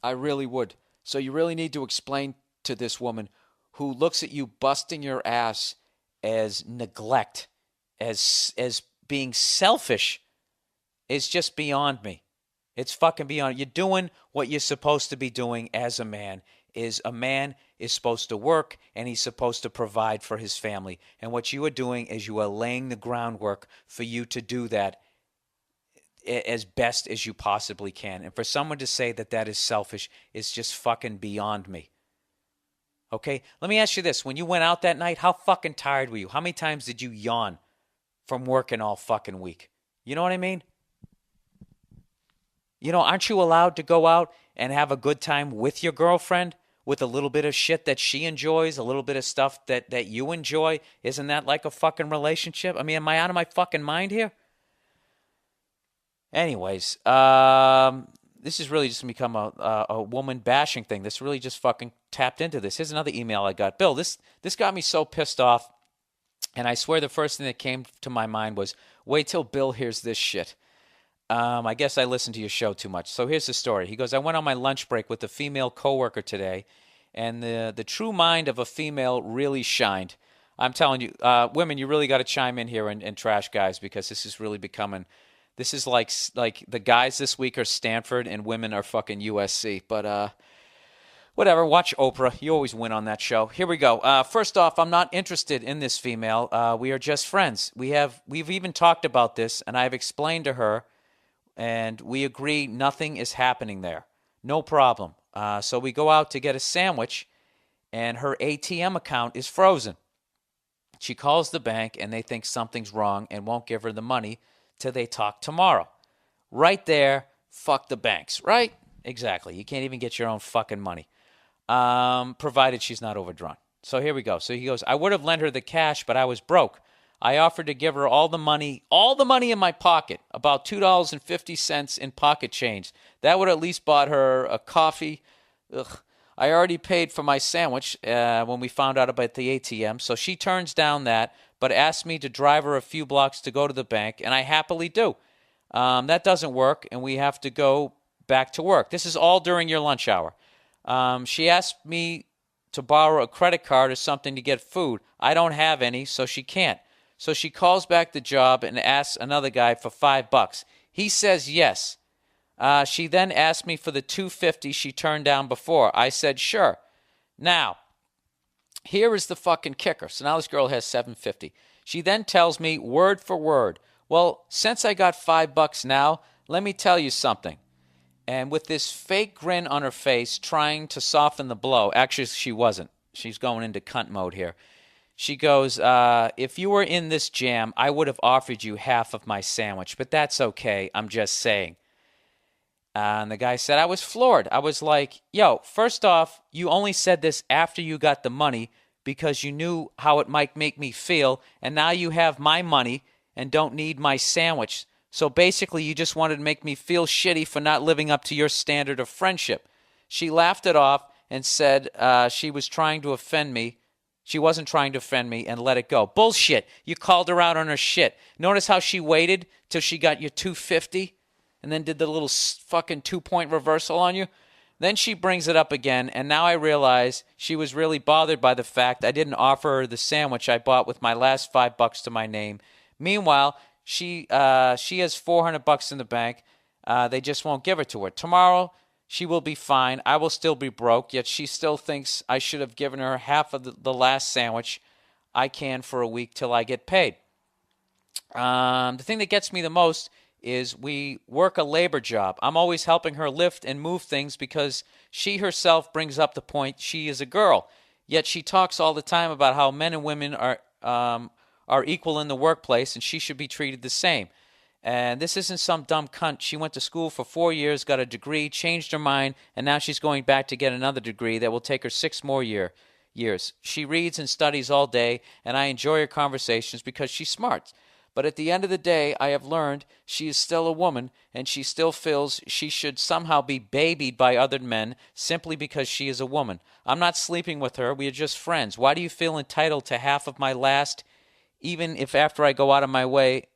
I really would. So you really need to explain to this woman who looks at you busting your ass as neglect, as being selfish, is just beyond me. It's fucking beyond. You're doing what you're supposed to be doing as a man. A man is supposed to work and he's supposed to provide for his family. And what you are doing is you are laying the groundwork for you to do that as best as you possibly can. And for someone to say that that is selfish is just fucking beyond me. Okay? Let me ask you this. When you went out that night, how fucking tired were you? How many times did you yawn from working all fucking week? You know what I mean? Aren't you allowed to go out and have a good time with your girlfriend with a little bit of shit that she enjoys, a little bit of stuff that you enjoy? Isn't that like a fucking relationship? I mean, am I out of my fucking mind here? Anyways, this is really just become a woman bashing thing. This really just fucking tapped into this. Here's another email I got. Bill, this got me so pissed off, and I swear the first thing that came to my mind was, wait till Bill hears this shit. I guess I listened to your show too much. So here's the story. He goes, I went on my lunch break with a female coworker today, and the true mind of a female really shined. I'm telling you, women, you really got to chime in here and trash guys, because this is really becoming, this is like the guys this week are Stanford and women are fucking USC. But whatever, watch Oprah. You always win on that show. Here we go. First off, I'm not interested in this female. We are just friends. We've even talked about this, and I've explained to her, and we agree nothing is happening there. No problem. So we go out to get a sandwich, and her ATM account is frozen. She calls the bank, and they think something's wrong and won't give her the money till they talk tomorrow. Right there, fuck the banks, right? Exactly. You can't even get your own fucking money, provided she's not overdrawn. So here we go. So he goes, I would have lent her the cash, but I was broke. I offered to give her all the money in my pocket, about $2.50 in pocket change. That would at least bought her a coffee. Ugh. I already paid for my sandwich when we found out about the ATM, so she turns down that, but asks me to drive her a few blocks to go to the bank, and I happily do. That doesn't work, and we have to go back to work. This is all during your lunch hour. She asked me to borrow a credit card or something to get food. I don't have any, so she can't. So she calls back the job and asks another guy for $5. He says yes. She then asked me for the $2.50 she turned down before. I said sure. Now, here is the fucking kicker. So now this girl has $7.50. She then tells me word for word, well, since I got $5 now, let me tell you something. And with this fake grin on her face, trying to soften the blow. Actually, she wasn't. She's going into cunt mode here. She goes, if you were in this jam, I would have offered you half of my sandwich, but that's okay. I'm just saying. And the guy said, I was floored. I was like, yo, first off, you only said this after you got the money because you knew how it might make me feel, and now you have my money and don't need my sandwich. So basically, you just wanted to make me feel shitty for not living up to your standard of friendship. She laughed it off and said she was trying to offend me. She wasn't trying to offend me and let it go. Bullshit. You called her out on her shit. Notice how she waited till she got your $2.50 and then did the little fucking 2-point reversal on you? Then she brings it up again, and now I realize she was really bothered by the fact I didn't offer her the sandwich I bought with my last $5 to my name. Meanwhile, she has $400 in the bank. They just won't give it to her. Tomorrow, she will be fine. I will still be broke, yet she still thinks I should have given her half of the last sandwich I can for a week till I get paid. The thing that gets me the most is we work a labor job. I'm always helping her lift and move things because she herself brings up the point she is a girl. Yet she talks all the time about how men and women are equal in the workplace and she should be treated the same. And this isn't some dumb cunt. She went to school for 4 years, got a degree, changed her mind, and now she's going back to get another degree that will take her 6 more years. She reads and studies all day, and I enjoy her conversations because she's smart. But at the end of the day, I have learned she is still a woman, and she still feels she should somehow be babied by other men simply because she is a woman. I'm not sleeping with her. We are just friends. Why do you feel entitled to half of my last, even if after I go out of my way,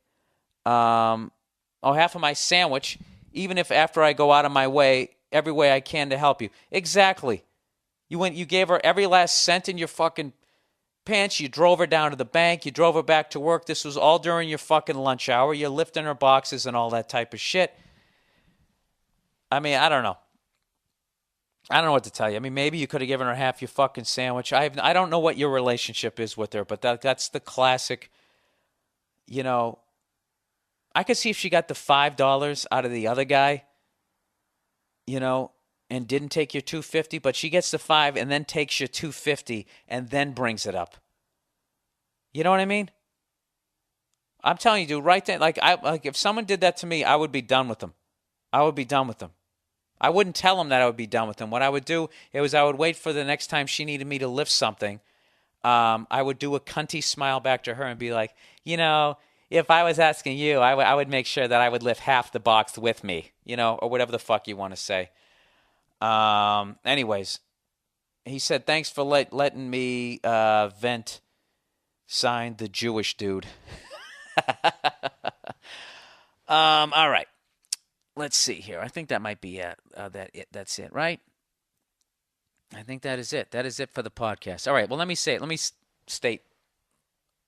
half of my sandwich, even if after I go out of my way, every way I can to help you? Exactly. You gave her every last cent in your fucking pants. You drove her down to the bank. You drove her back to work. This was all during your fucking lunch hour. You're lifting her boxes and all that type of shit. I mean, I don't know. I don't know what to tell you. I mean, maybe you could have given her half your fucking sandwich. I don't know what your relationship is with her, but that's the classic, I could see if she got the $5 out of the other guy, and didn't take your $2.50, but she gets the $5 and then takes your $2.50 and then brings it up. You know what I mean? I'm telling you, dude, right then, like if someone did that to me, I would be done with them. I would be done with them. I wouldn't tell them that I would be done with them. What I would do is I would wait for the next time she needed me to lift something. I would do a cunty smile back to her and be like, if I was asking you, I would make sure that I would lift half the box with me, or whatever the fuck you want to say. Anyways, he said, thanks for letting me vent. Signed, the Jewish dude. All right. Let's see here. I think that might be it. That's it, right? I think that is it. That is it for the podcast. All right. Well, let me state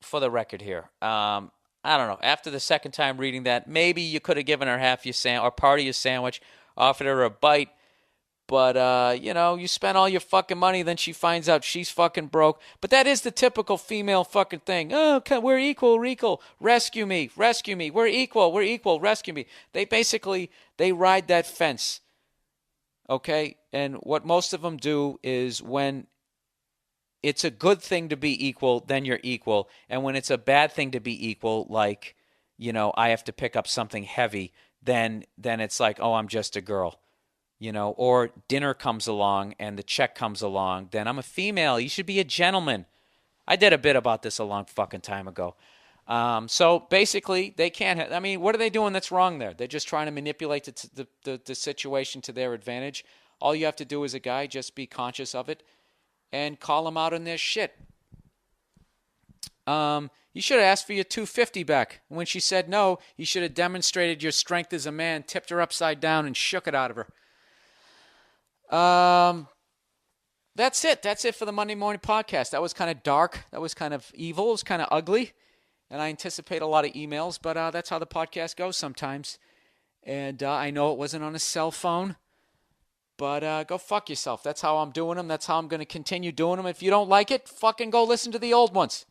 for the record here. I don't know. After the second time reading that, maybe you could have given her half your or part of your sandwich, offered her a bite. But, you spent all your fucking money, then she finds out she's fucking broke. But that is the typical female fucking thing. Oh, we're equal. Rescue me. We're equal. Rescue me. They ride that fence. Okay? And what most of them do is when it's a good thing to be equal, then you're equal. And when it's a bad thing to be equal, like, I have to pick up something heavy, then it's like, oh, I'm just a girl. Or dinner comes along and the check comes along, then I'm a female. You should be a gentleman. I did a bit about this a long fucking time ago. So basically, they can't. What are they doing that's wrong there? They're just trying to manipulate the situation to their advantage. All you have to do as a guy, just be conscious of it and call them out on their shit. You should have asked for your 250 back. And when she said no, you should have demonstrated your strength as a man, tipped her upside down, and shook it out of her. That's it. That's it for the Monday morning podcast. That was kind of dark. That was kind of evil. It was kind of ugly. And I anticipate a lot of emails, but that's how the podcast goes sometimes. And I know it wasn't on a cell phone, but go fuck yourself. That's how I'm doing them. That's how I'm going to continue doing them. If you don't like it, fucking go listen to the old ones.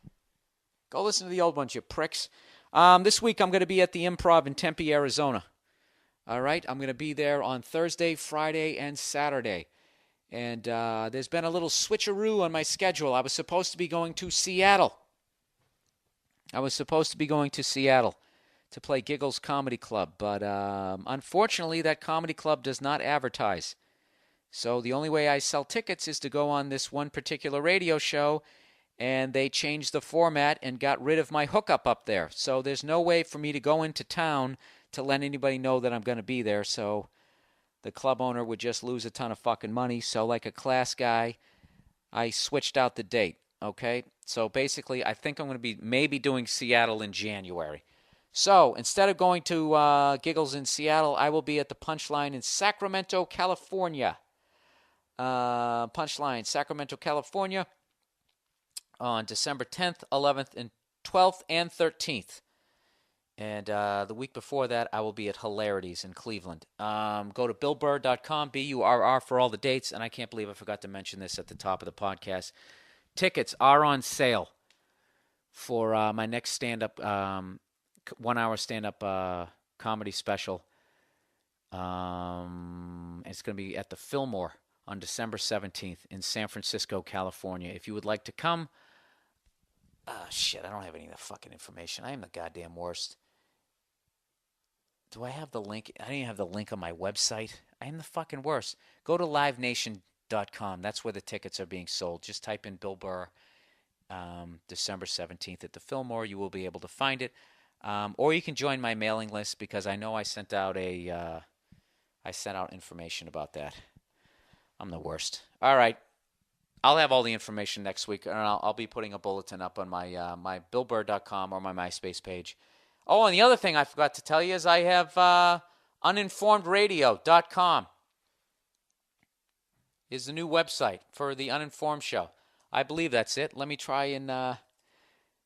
Go listen to the old ones, you pricks. This week I'm going to be at the Improv in Tempe, Arizona. All right? I'm going to be there on Thursday, Friday, and Saturday. And there's been a little switcheroo on my schedule. I was supposed to be going to Seattle. To play Giggles Comedy Club. But unfortunately, that comedy club does not advertise. So the only way I sell tickets is to go on this one particular radio show, and they changed the format and got rid of my hookup up there. So there's no way for me to go into town to let anybody know that I'm going to be there. So the club owner would just lose a ton of fucking money. So like a class guy, I switched out the date, okay? So basically, I think I'm going to be maybe doing Seattle in January. So instead of going to Giggles in Seattle, I will be at the Punchline in Sacramento, California. Punchline, Sacramento, California, on December 10th, 11th, and 12th, and 13th. And the week before that, I will be at Hilarities in Cleveland. Go to BillBurr.com, B-U-R-R, for all the dates. And I can't believe I forgot to mention this at the top of the podcast. Tickets are on sale for my next stand-up, 1-hour stand-up comedy special. It's going to be at the Fillmore on December 17th in San Francisco, California. If you would like to come, shit, I don't have any of the fucking information. I am the goddamn worst. Do I have the link? I didn't have the link on my website. I am the fucking worst. Go to livenation.com. That's where the tickets are being sold. Just type in Bill Burr, December 17th at the Fillmore. You will be able to find it. Or you can join my mailing list, because I know I sent out information about that. I'm the worst. All right. I'll have all the information next week, and I'll be putting a bulletin up on my my BillBurr.com or my MySpace page. Oh, and the other thing I forgot to tell you is I have uninformedradio.com is the new website for the Uninformed Show. I believe that's it. Let me try and,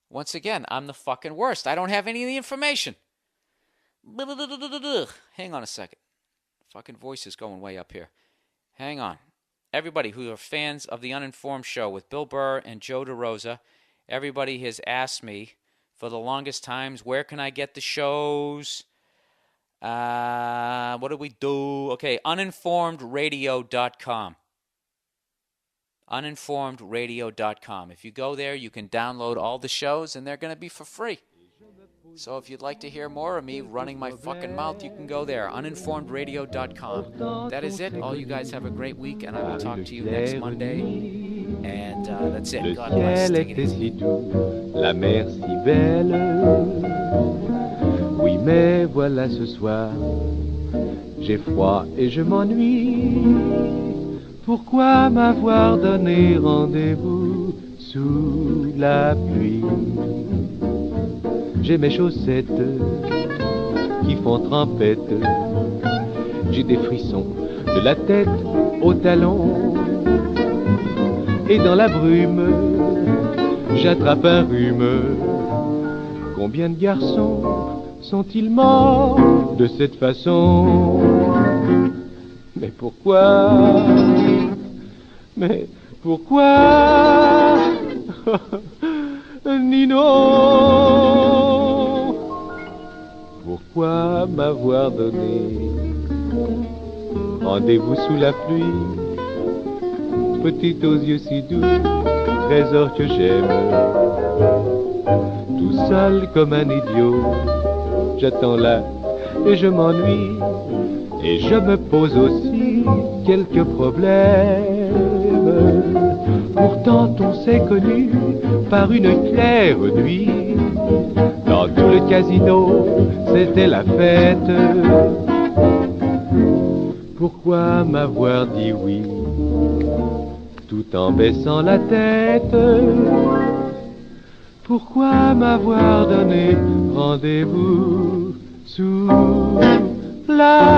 once again, I'm the fucking worst. I don't have any of the information. Hang on a second. Fucking voice is going way up here. Hang on. Everybody who are fans of the Uninformed Show with Bill Burr and Joe DeRosa, everybody has asked me for the longest times, where can I get the shows? What do we do? Okay, uninformedradio.com. Uninformedradio.com. If you go there, you can download all the shows, and they're going to be for free. So if you'd like to hear more of me running my fucking mouth, you can go there, uninformedradio.com. That is it. All you guys have a great week, and I will talk to you next Monday. And that's it. God bless. Le ciel était si doux, la mer si belle. Oui, mais voilà ce soir, j'ai froid et je m'ennuie. Pourquoi m'avoir donné rendez-vous sous la pluie? J'ai mes chaussettes qui font trempette. J'ai des frissons de la tête aux talons. Et dans la brume, j'attrape un rhume. Combien de garçons sont-ils morts de cette façon? Mais pourquoi? Mais pourquoi? Nino, pourquoi m'avoir donné rendez-vous sous la pluie? Petite aux yeux si doux, trésor que j'aime. Tout seul comme un idiot, j'attends là et je m'ennuie. Et je me pose aussi quelques problèmes. Pourtant on s'est connus par une claire nuit. Dans tout le casino, c'était la fête. Pourquoi m'avoir dit oui, tout en baissant la tête? Pourquoi m'avoir donné rendez-vous sous la